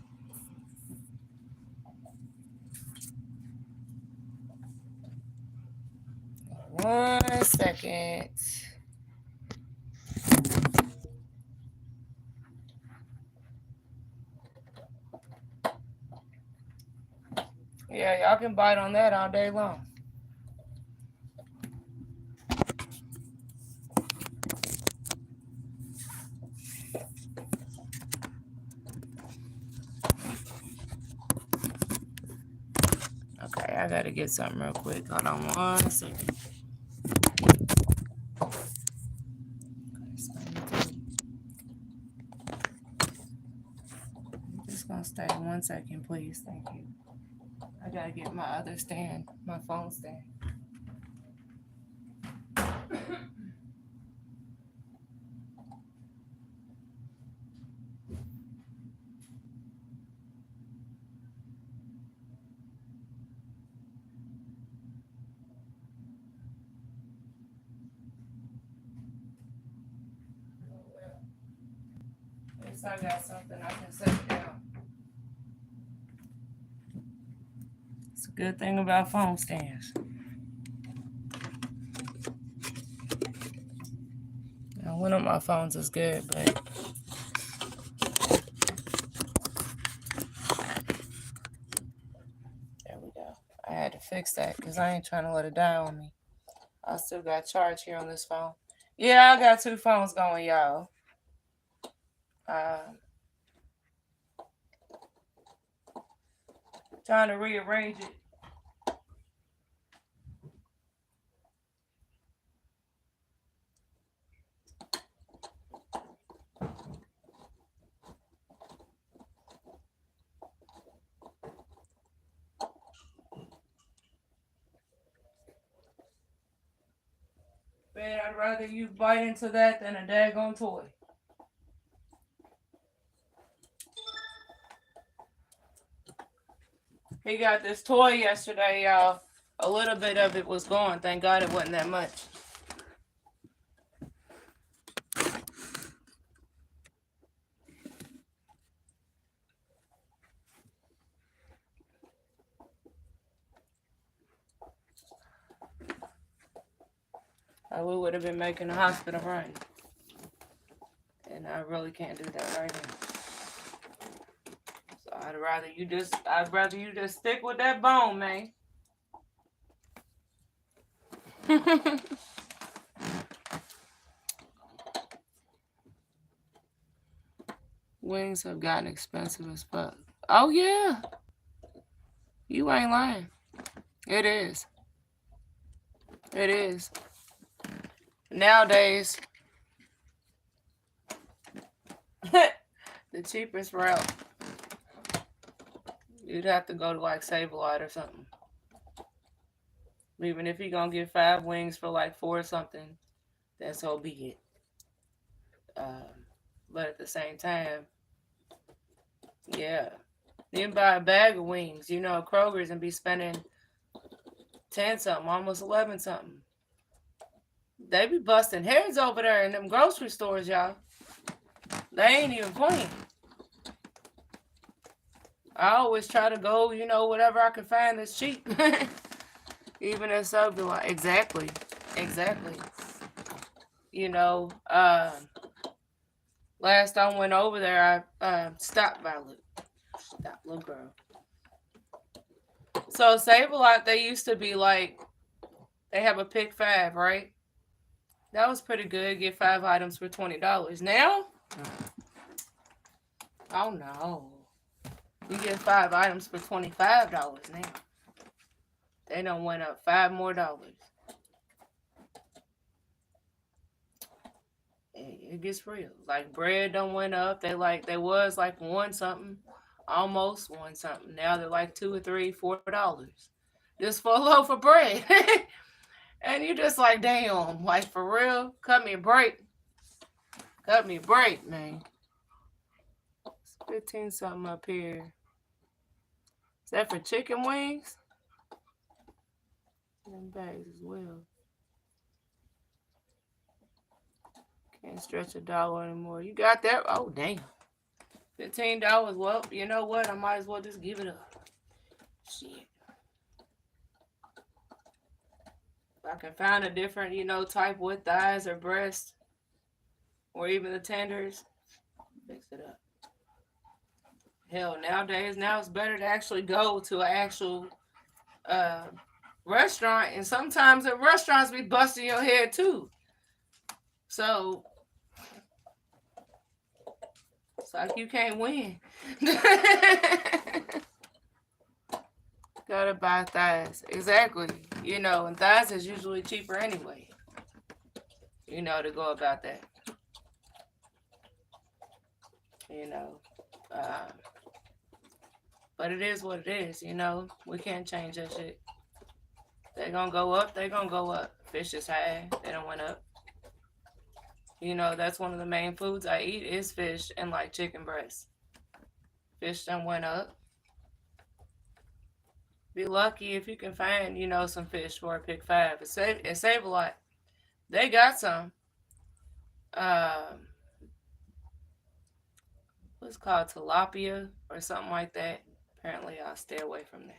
1 second. Yeah, y'all can bite on that all day long. Okay, I gotta get something real quick. Hold on 1 second. I'm just gonna stay 1 second, please. Thank you. I gotta get my other stand, my phone stand. least I got something I can set it down. It's a good thing about phone stands. Now, one of my phones is good, but there we go. I had to fix that because I ain't trying to let it die on me. I still got charge here on this phone. Yeah, I got two phones going, y'all. Trying to rearrange it. Man, I'd rather you bite into that than a daggone toy. He got this toy yesterday, y'all. A little bit of it was gone. Thank God it wasn't that much. We would have been making a hospital run. And I really can't do that right now. So I'd rather you just stick with that bone, man. Wings have gotten expensive as fuck. Oh yeah. You ain't lying. It is. It is. Nowadays, the cheapest route, you'd have to go to like Save-A-Lot or something. Even if you're gonna get 5 wings for like 4 or something, then so be it. But at the same time, yeah, you can buy a bag of wings, Kroger's, and be spending 10 something, almost 11 something. They be busting heads over there in them grocery stores, y'all. They ain't even playing. I always try to go, whatever I can find that's cheap. Even if so, be like, exactly. Last I went over there, I stopped by little girl. So Save-A-Lot, they used to be like, they have a pick 5, right? That was pretty good. Get 5 items for $20. Now, oh no, you get 5 items for $25 now. They done went up $5 more. It gets real. Like bread done went up. They was like 1 something, almost 1 something. Now they're like $2 or $3, $4 just for a loaf of bread. And you just like, damn, like for real, cut me a break, man. It's 15 something up here. Is that for chicken wings? Them bags as well. Can't stretch $1 anymore. You got that? Oh, damn. $15. Well, you know what? I might as well just give it up. Shit. If I can find a different, type with thighs or breast, or even the tenders, fix it up. Hell, nowadays, it's better to actually go to an actual restaurant, and sometimes the restaurants be busting your head too. So it's like you can't win. Gotta buy thighs. Exactly. And thighs is usually cheaper anyway. To go about that. But it is what it is, We can't change that shit. They gonna go up, Fish is high, they don't went up. That's one of the main foods I eat is fish and like chicken breast. Fish done went up. Be lucky if you can find, some fish for a pick 5. It save a lot. They got some. what's called tilapia or something like that. Apparently, I'll stay away from that.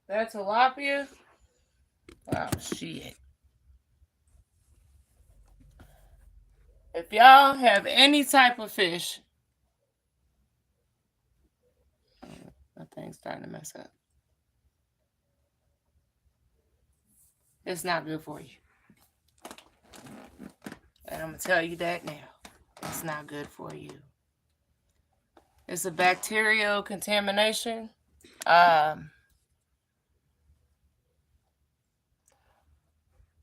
That tilapia? Oh, shit. If y'all have any type of fish, my thing's starting to mess up. It's not good for you. And I'm going to tell you that now. It's not good for you. It's a bacterial contamination.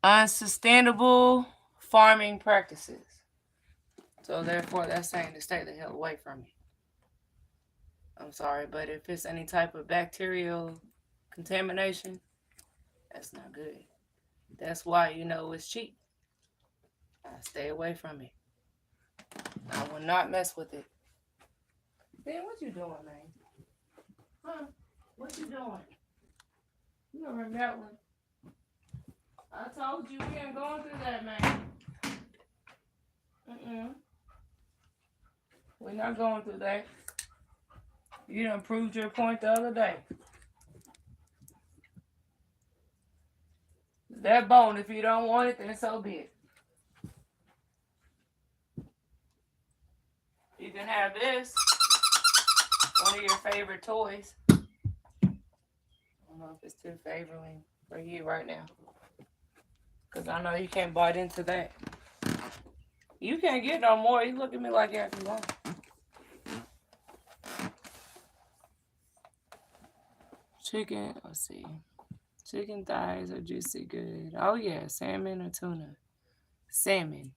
Unsustainable farming practices. So therefore, that's saying to stay the hell away from it. I'm sorry, but if it's any type of bacterial contamination, that's not good. That's why you know it's cheap. I stay away from it. I will not mess with it. Ben, what you doing, man? Huh? What you doing? You remember that one? I told you we ain't going through that, man. We're not going through that. You done proved your point the other day. That bone, if you don't want it, then so be it. You can have this, one of your favorite toys. I don't know if it's too favoring for you right now. Because I know you can't bite into that. You can't get no more. You look at me like that if you want. Chicken, let's see. Chicken thighs are juicy good. Oh yeah, salmon or tuna. Salmon.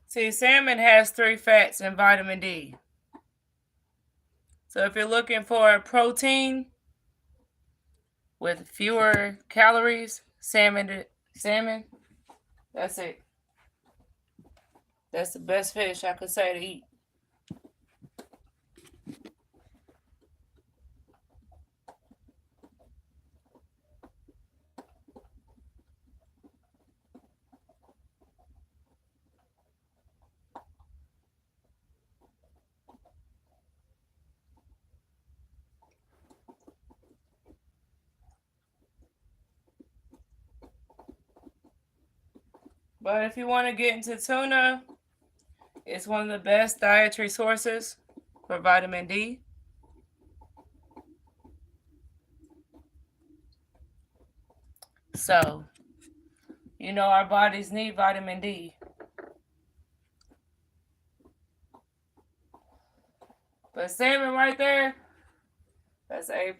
See, salmon has 3 fats and vitamin D. So if you're looking for protein with fewer calories, salmon, that's it. That's the best fish I could say to eat. But if you want to get into tuna, it's one of the best dietary sources for vitamin D. So, you know our bodies need vitamin D. But salmon right there, that's A+.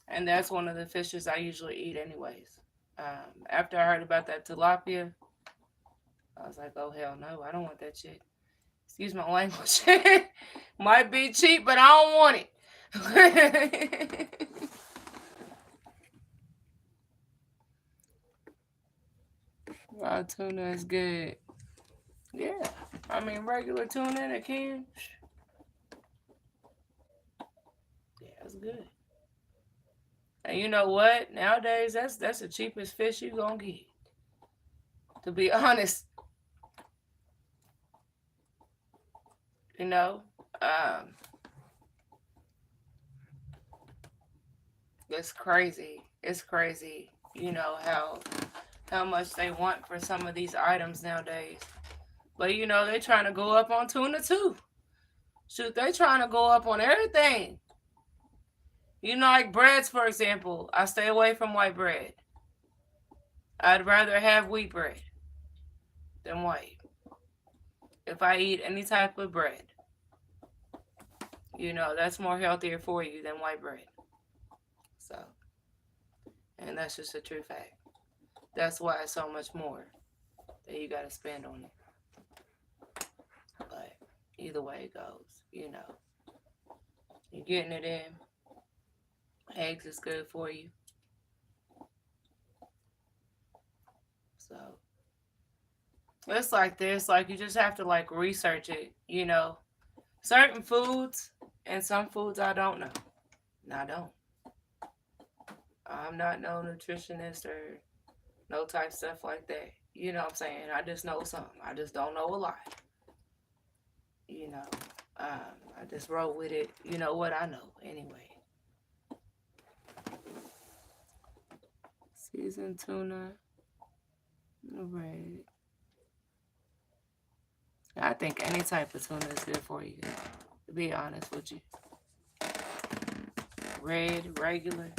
And that's one of the fishes I usually eat anyways. After I heard about that tilapia, I was like, oh, hell no, I don't want that shit. Excuse my language. Might be cheap, but I don't want it. Raw tuna is good. Yeah. I mean, regular tuna in a can. Yeah, it's good. And you know what? Nowadays, that's the cheapest fish you gonna get. To be honest. You know? It's crazy. It's crazy, you know, how much they want for some of these items nowadays. But they trying to go up on tuna too. Shoot, they trying to go up on everything. Like breads, for example. I stay away from white bread. I'd rather have wheat bread than white. If I eat any type of bread, that's more healthier for you than white bread. So, and that's just a true fact. That's why it's so much more that you got to spend on it. But either way it goes, you're getting it in. Eggs is good for you. So it's like this, like you just have to like research it, certain foods and some foods I don't know. And I don't. I'm not no nutritionist or no type stuff like that. You know what I'm saying? I just know some. I just don't know a lot. You know, I just roll with it. You know what I know anyway. Seasoned tuna, red. I think any type of tuna is good for you. To be honest with you, red, regular,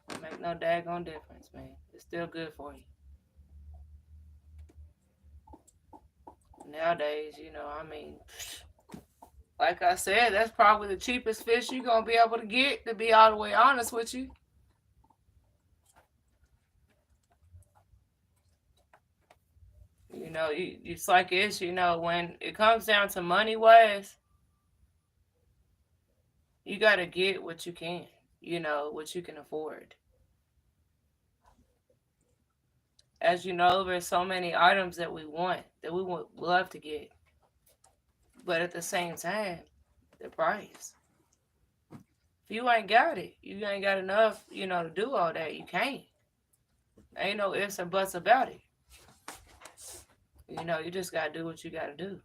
don't make no daggone difference, man. It's still good for you. Nowadays, like I said, that's probably the cheapest fish you're gonna be able to get. To be all the way honest with you. It's like it's, when it comes down to money wise, you got to get what you can, what you can afford. As you know, there's so many items that we want, that we would love to get. But at the same time, the price. If you ain't got it, you ain't got enough, to do all that. You can't. Ain't no ifs or buts about it. You just got to do what you got to do.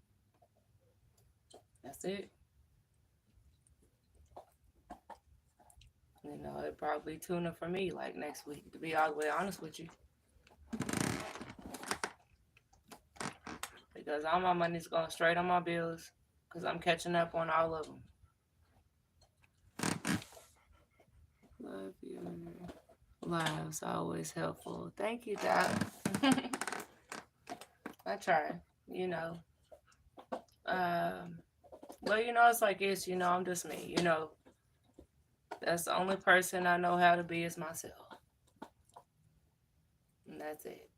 That's it. It'd probably be tuna for me like next week, to be all the way honest with you. Because all my money's going straight on my bills, because I'm catching up on all of them. Love you. Lives always helpful. Thank you, Doc. I try, But it's like it's, I'm just me, That's the only person I know how to be is myself. And that's it.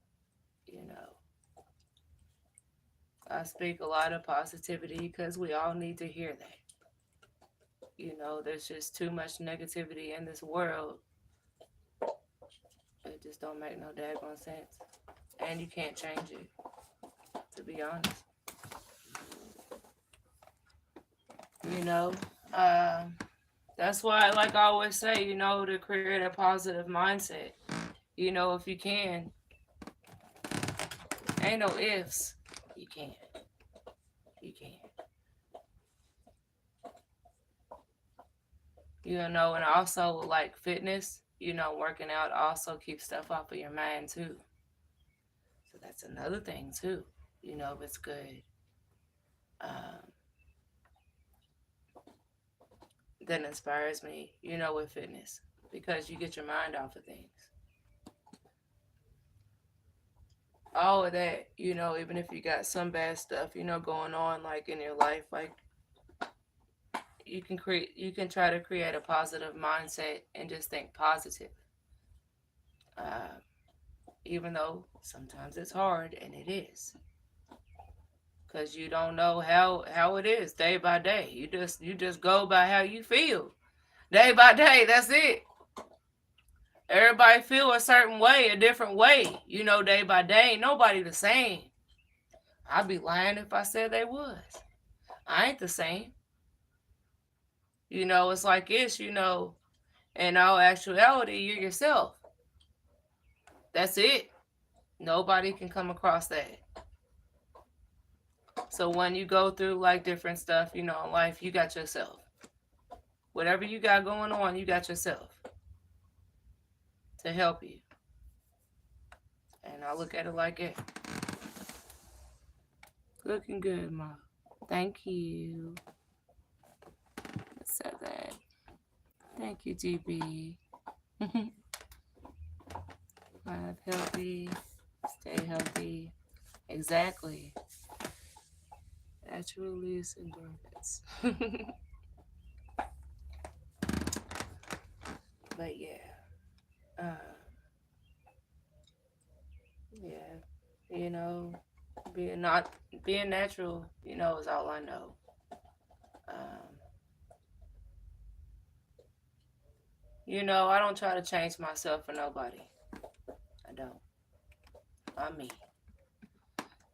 I speak a lot of positivity because we all need to hear that. There's just too much negativity in this world. It just don't make no daggone sense. And you can't change it, to be honest. That's why, like I always say, to create a positive mindset. If you can, ain't no ifs. You can. You can. And also like fitness, working out also keeps stuff off of your mind too. So that's another thing too, if it's good. That inspires me, with fitness, because you get your mind off of things. All of that, even if you got some bad stuff, going on like in your life, like you can try to create a positive mindset and just think positive. Even though sometimes it's hard, and it is. Because you don't know how it is day by day. You just go by how you feel. Day by day, that's it. Everybody feel a certain way, a different way, day by day. Ain't nobody the same. I'd be lying if I said they was. I ain't the same. It's like it's, in all actuality, you're yourself. That's it. Nobody can come across that. So when you go through like different stuff, in life, you got yourself. Whatever you got going on, you got yourself to help you. And I look at it like it. Looking good, Ma. Thank you. Let's say that. Thank you, GB. Live healthy. Stay healthy. Exactly. Naturally, it's endurance. But yeah. Yeah. You know, being not being natural, is all I know. Um, I don't try to change myself for nobody. I don't. I'm me.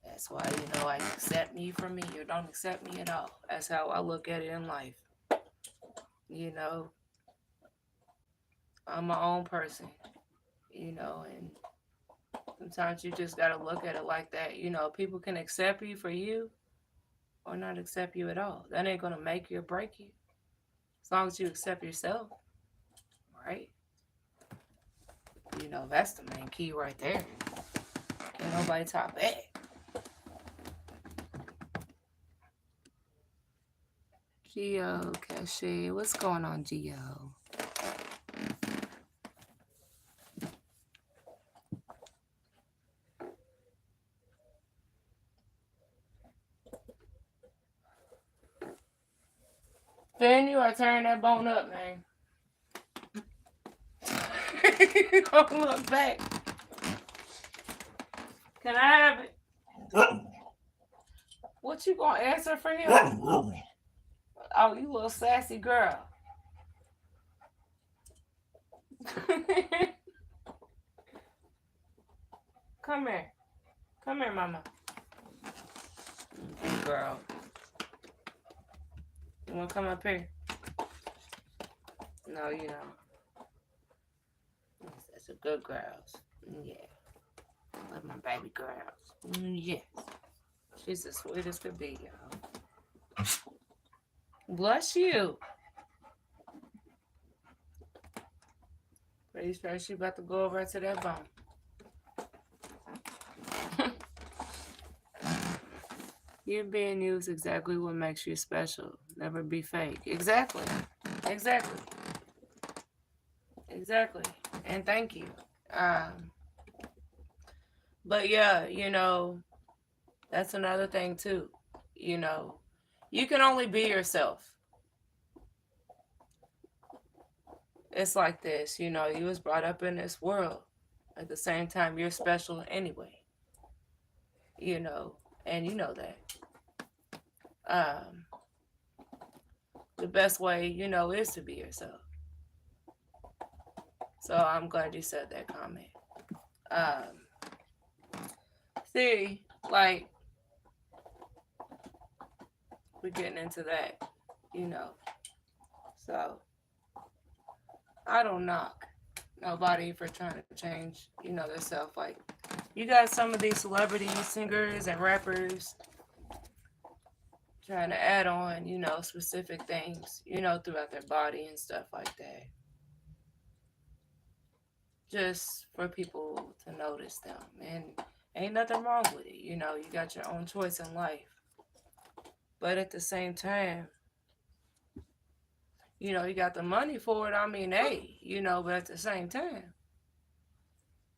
That's why, I accept me for me or don't accept me at all. That's how I look at it in life. You know, I'm my own person, and sometimes you just got to look at it like that. People can accept you for you or not accept you at all. That ain't going to make you or break you. As long as you accept yourself, right? That's the main key right there. Can't nobody top that. Geo Cache, what's going on, Geo? Ben, you are turning that bone up, man. Don't look back. Can I have it? What you gonna answer for him? Oh, you little sassy girl. Come here. Come here, mama. Good girl. You wanna come up here? No, you don't. Yes, that's a good girls. Yeah. I love my baby girls. Yes. She's the sweetest could be, y'all. Bless you. Pretty sure she about to go over to that bone. You being you is exactly what makes you special. Never be fake. Exactly. Exactly. Exactly. And thank you. But yeah, that's another thing too. You can only be yourself. It's like this, you was brought up in this world. At the same time, you're special anyway. And you know that. Um, the best way, is to be yourself. So I'm glad you said that comment. See, like, we're getting into that, So I don't knock nobody for trying to change, themselves. Like, you got some of these celebrities, singers, and rappers trying to add on, specific things, throughout their body and stuff like that. Just for people to notice them. And ain't nothing wrong with it. You got your own choice in life. But at the same time, you got the money for it. I mean, hey, but at the same time,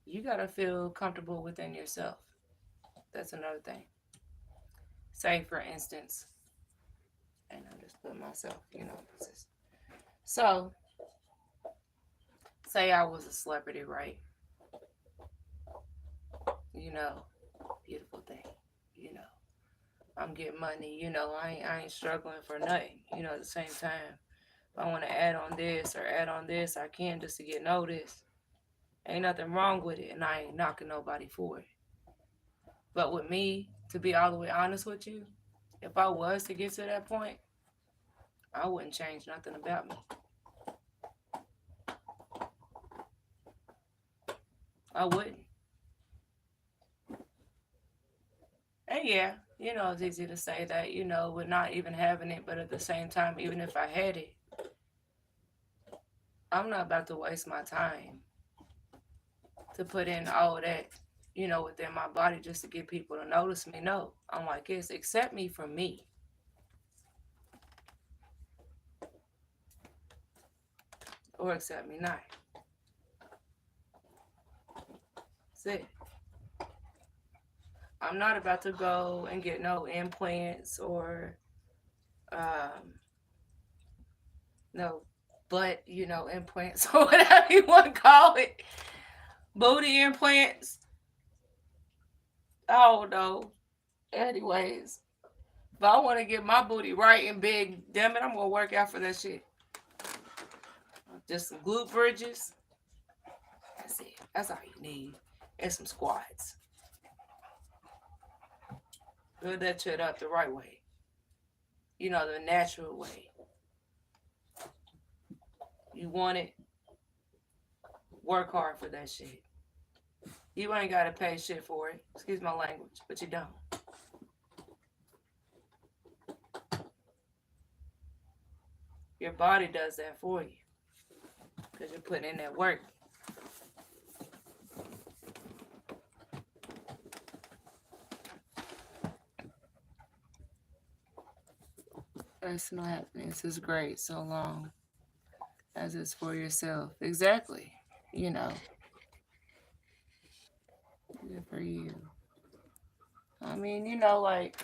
you got to feel comfortable within yourself. That's another thing. Say, for instance, and I just put myself, So, say I was a celebrity, right? Beautiful thing, I'm getting money, I ain't struggling for nothing, at the same time. If I want to add on this or add on this, I can just to get noticed. Ain't nothing wrong with it, and I ain't knocking nobody for it. But with me, to be all the way honest with you, if I was to get to that point, I wouldn't change nothing about me. I wouldn't. And yeah, it's easy to say that, with not even having it, but at the same time, even if I had it, I'm not about to waste my time to put in all that within my body just to get people to notice me. No, I'm like this. Accept me for me. Or accept me not. That's it. I'm not about to go and get no implants or um, no butt, implants or whatever you want to call it. Booty implants. I don't know. Anyways, if I want to get my booty right and big, damn it, I'm going to work out for that shit. Just some glute bridges. That's it. That's all you need. And some squats. Build that shit up the right way. The natural way. You want it, work hard for that shit. You ain't got to pay shit for it. Excuse my language, but you don't. Your body does that for you because you're putting in that work. Personal happiness is great so long as it's for yourself. Exactly. Good for you. I mean, like,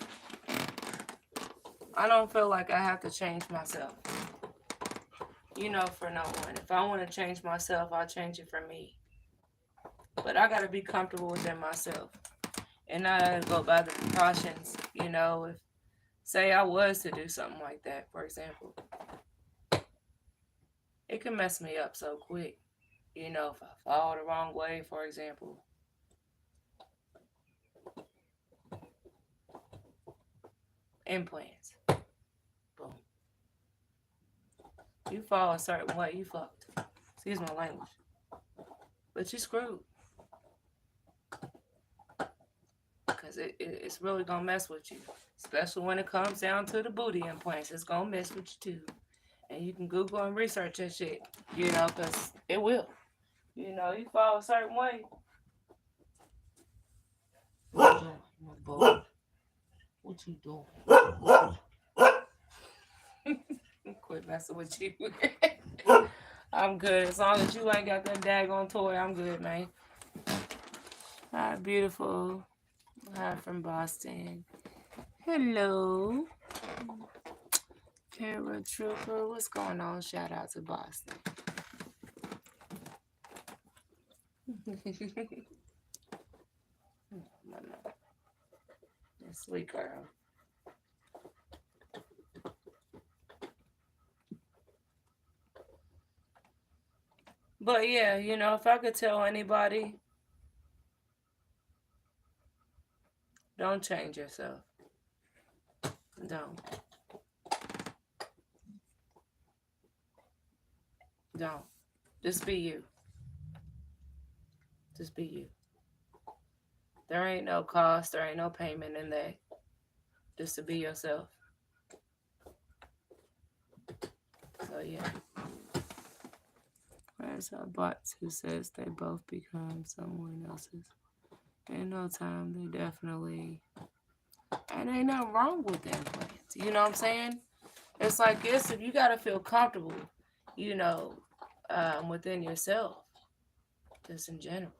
I don't feel like I have to change myself. For no one. If I want to change myself, I'll change it for me. But I got to be comfortable within myself. And I got to go by the precautions, if, say I was to do something like that, for example. It can mess me up so quick. If I fall the wrong way, for example. Implants. Boom. You fall a certain way, you fucked. Excuse my language. But you screwed. Because it's really going to mess with you. Especially when it comes down to the booty implants. It's going to mess with you too. And you can Google and research that shit. Because it will. You fall a certain way. What you doing? Quit messing with you. I'm good. As long as you ain't got that daggone toy, I'm good, man. Hi, beautiful. Hi from Boston. Hello. Paratrooper. What's going on? Shout out to Boston. Sweet girl. But yeah, if I could tell anybody, don't change yourself. Don't. Don't. Just be you. Just be you. There ain't no cost, there ain't no payment in that. Just to be yourself. So yeah. Where's our bots who says they both become someone else's? In no time, they definitely. And ain't nothing wrong with the implants. You know what I'm saying? It's like this, if you gotta feel comfortable, within yourself. Just in general.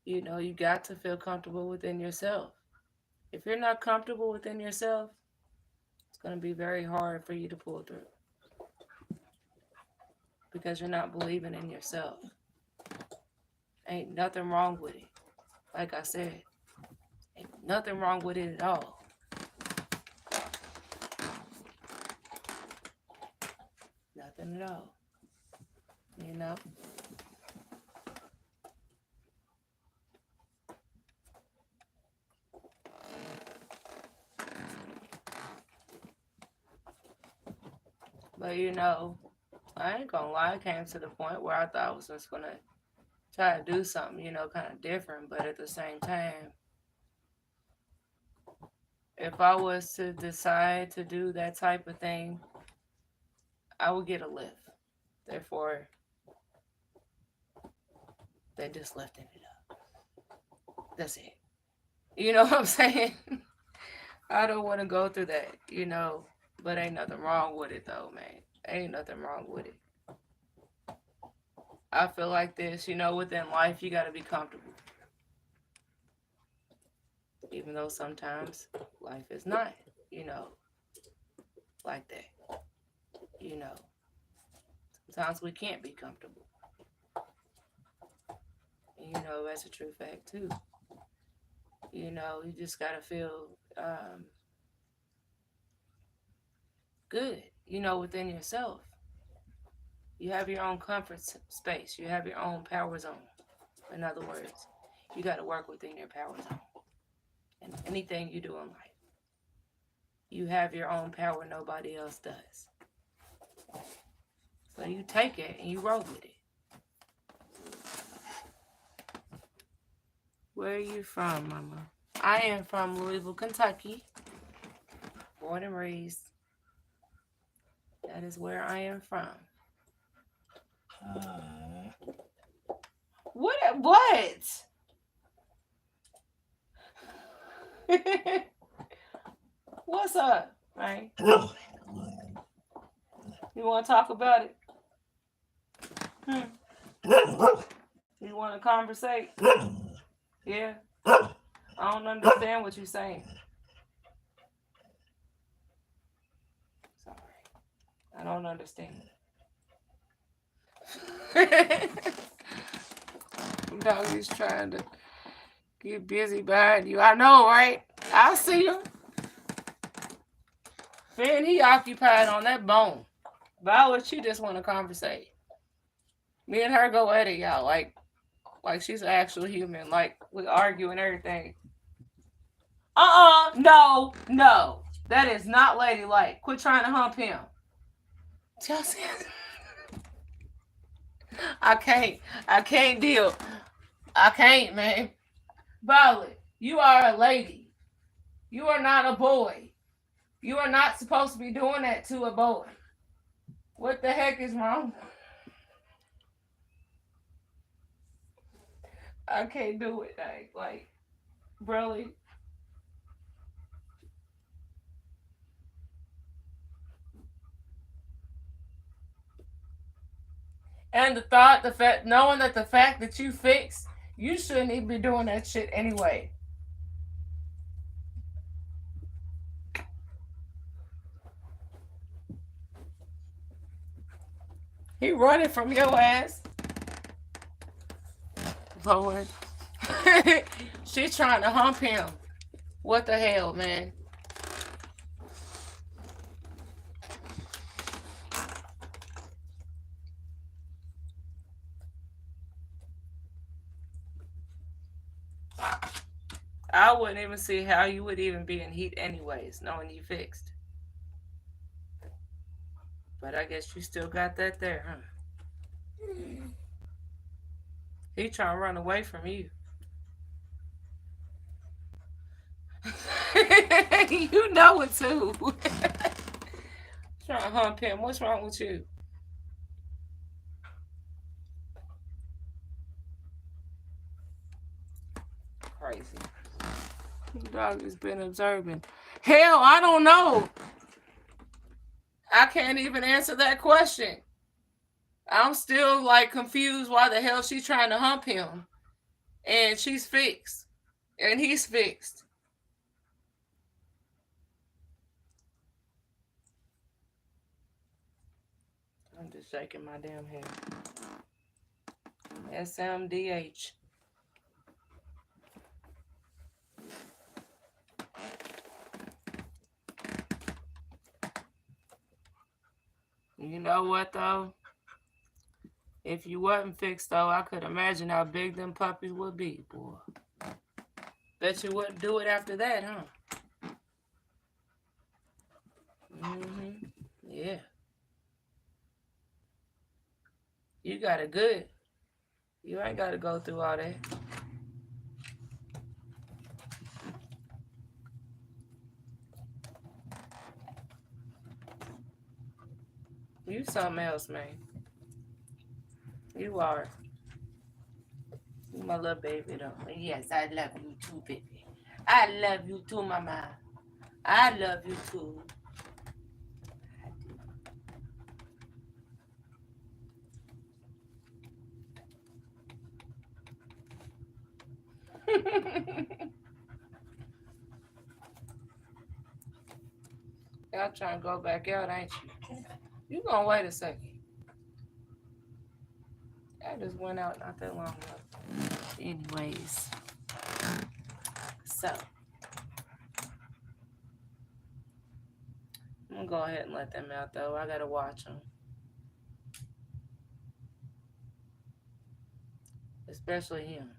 You got to feel comfortable within yourself. If you're not comfortable within yourself, it's going to be very hard for you to pull through. Because you're not believing in yourself. Ain't nothing wrong with it. Like I said, ain't nothing wrong with it at all. Nothing at all. But I ain't gonna lie, I came to the point where I thought I was just gonna try to do something, kind of different, but at the same time, if I was to decide to do that type of thing, I would get a lift. Therefore, They just lifting it up. That's it. You know what I'm saying? I don't want to go through that, but ain't nothing wrong with it though, man. Ain't nothing wrong with it. I feel like this, within life, you got to be comfortable. Even though sometimes life is not, like that. Sometimes we can't be comfortable. That's a true fact too. You just got to feel good, within yourself. You have your own comfort space. You have your own power zone. In other words, you got to work within your power zone. And anything you do in life, you have your own power, nobody else does. So you take it and you roll with it. Where are you from, Mama? I am from Louisville, Kentucky. Born and raised. That is where I am from. What? What's up, man? You want to talk about it? You want to conversate? Yeah. I don't understand what you're saying. Sorry. I don't understand. Doggy's trying to get busy behind you. I know, right? I see him. Finn, he occupied on that bone. Violet, she just want to conversate. Me and her go at it, y'all. Like she's an actual human. Like, we argue and everything. No. That is not ladylike. Quit trying to hump him. Chelsea. I can't deal. I can't, man. Violet, you are a lady. You are not a boy. You are not supposed to be doing that to a boy. What the heck is wrong? I can't do it. Like really. And knowing that the fact that you fixed, you shouldn't even be doing that shit anyway. He running from your ass. Lord. She's trying to hump him. What the hell, man? I wouldn't even see how you would even be in heat anyways, knowing you fixed. But I guess you still got that there, huh? He trying to run away from you. You know it too. Trying to hump him. What's wrong with you? Crazy. The dog has been observing. Hell, I don't know. I can't even answer that question. I'm still confused why the hell she's trying to hump him. And she's fixed. And he's fixed. I'm just shaking my damn head. SMDH. You know what though? If you wasn't fixed though, I could imagine how big them puppies would be, boy. Bet you wouldn't do it after that, huh? Yeah. You got it good. You ain't got to go through all that. You something else, man. You are. My little baby though. Yes, I love you too, baby. I love you too, mama. I love you too. Y'all trying to go back out, ain't you? You gonna wait a second. I just went out not that long ago. Anyways, so I'm gonna go ahead and let them out though. I gotta watch them, especially him.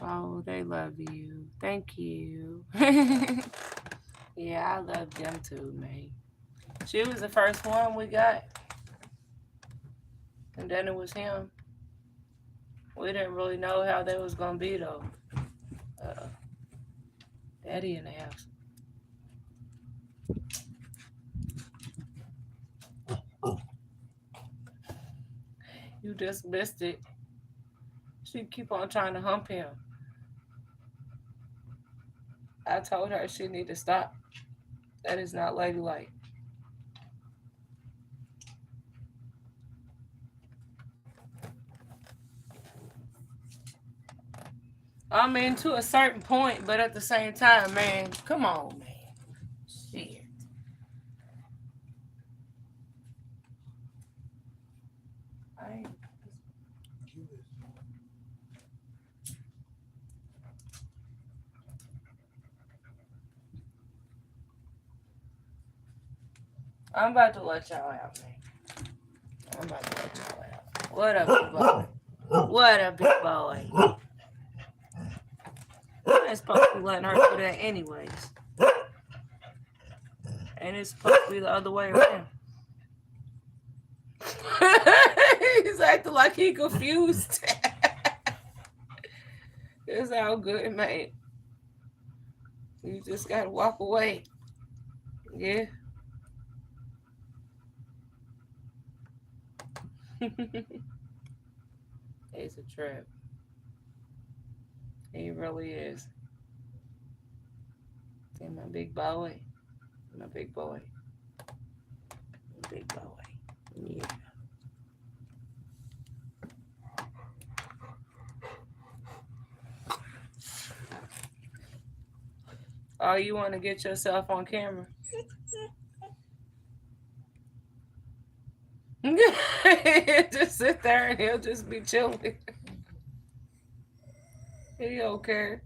Oh, they love you. Thank you. Yeah, I love them too, man. She was the first one we got, and then it was him. We didn't really know how they was gonna be though. Daddy in the house. You just missed it. She keep on trying to hump him. I told her she need to stop. That is not ladylike. I mean, to a certain point, but at the same time, man, come on, man. Shit. I'm about to let y'all out, man. I'm about to let y'all out. What up, big boy? What up, big boy? I ain't supposed to be letting her do that anyways. And it's supposed to be the other way around. He's acting like he confused. That's how good, man. You just gotta walk away. Yeah. It's a trip. He really is. See my big boy. My big boy. My big boy. Yeah. Oh, you want to get yourself on camera? Just sit there and he'll just be chilling. He don't care.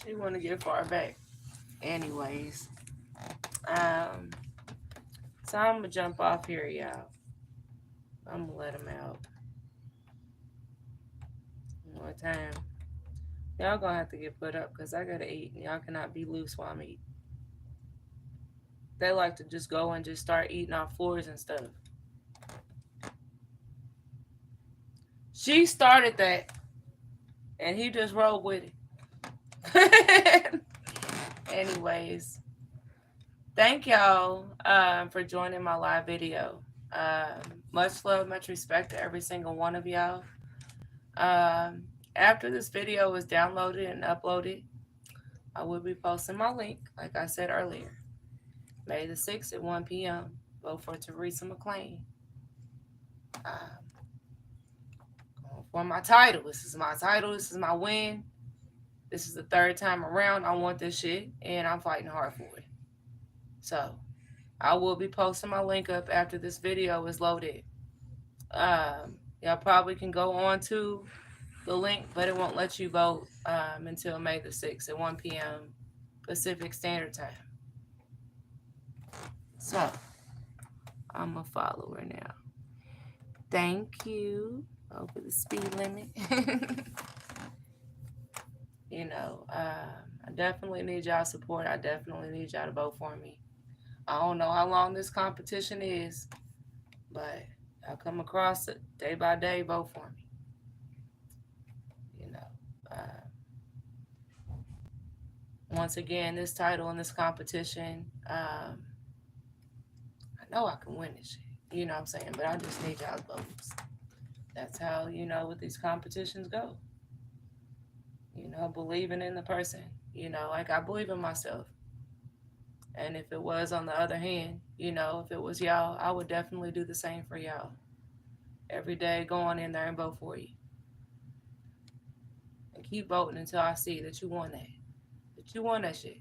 She want to get far back. Anyways, so I'm gonna jump off here, y'all. I'm gonna let him out. One more time. Y'all gonna have to get put up because I gotta eat. And y'all cannot be loose while I'm eating. They like to just go and just start eating off floors and stuff. She started that, and he just rolled with it. Anyways, thank y'all for joining my live video. Much love, much respect to every single one of y'all. After this video is downloaded and uploaded, I will be posting my link, like I said earlier. May the 6th at 1 p.m. Vote for Teresa Mcclain. For my title. This is my title. This is my win. This is the third time around. I want this shit, and I'm fighting hard for it. So, I will be posting my link up after this video is loaded. Y'all probably can go on to the link, but it won't let you vote until May the 6th at 1 p.m. Pacific Standard Time. So, I'm a follower now. Thank you. Over the speed limit. You know, I definitely need y'all support. I definitely need y'all to vote for me. I don't know how long this competition is, but I'll come across it day by day. Vote for me. You know, once again, this title in this competition, I know I can win this shit. You know what I'm saying? But I just need y'all's votes. That's how, what these competitions go. Believing in the person. Like I believe in myself. And if it was on the other hand, if it was y'all, I would definitely do the same for y'all. Every day, go on in there and vote for you. And keep voting until I see that you won that. That you won that shit.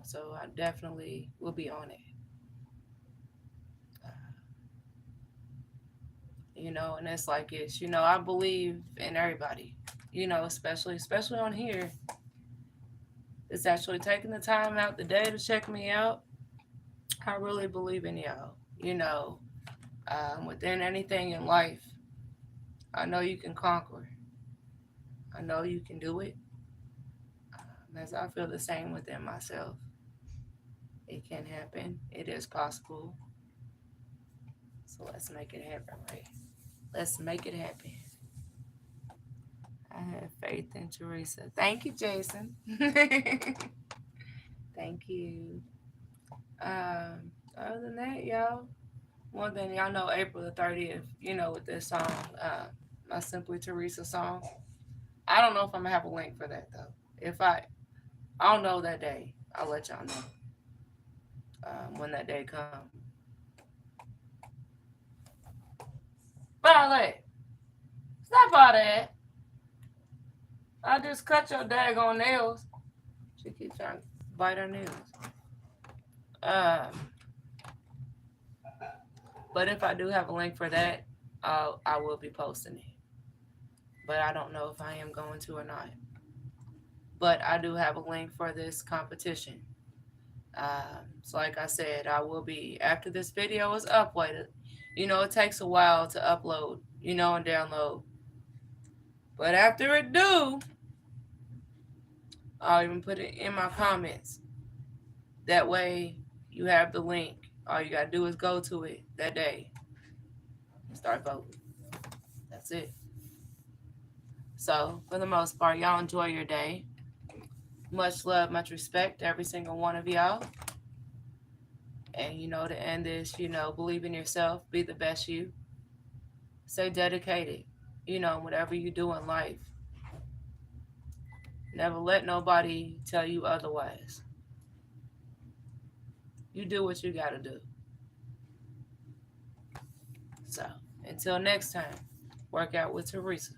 So I definitely will be on it. And it's like it's, I believe in everybody, especially on here. It's actually taking the time out the day to check me out. I really believe in y'all. Within anything in life, I know you can conquer. I know you can do it. As I feel the same within myself. It can happen. It is possible. So let's make it happen, right? Let's make it happen. I have faith in Teresa. Thank you, Jason. Thank you. Other than that, y'all, one thing y'all know, April the 30th, with this song, my Simply Teresa song. I don't know if I'm gonna have a link for that though. If I don't know that day, I'll let y'all know when that day comes. Violet, stop all that. I just cut your daggone nails. She keeps trying to bite her nails. But if I do have a link for that, I will be posting it. But I don't know if I am going to or not. But I do have a link for this competition. So like I said, I will be, after this video is uploaded, it takes a while to upload, and download. But after it do, I'll even put it in my comments. That way you have the link. All you gotta do is go to it that day and start voting. That's it. So for the most part, y'all enjoy your day. Much love, much respect to every single one of y'all. And to end this, believe in yourself, be the best you. Stay dedicated, whatever you do in life. Never let nobody tell you otherwise. You do what you gotta do. So, until next time, work out with Teresa.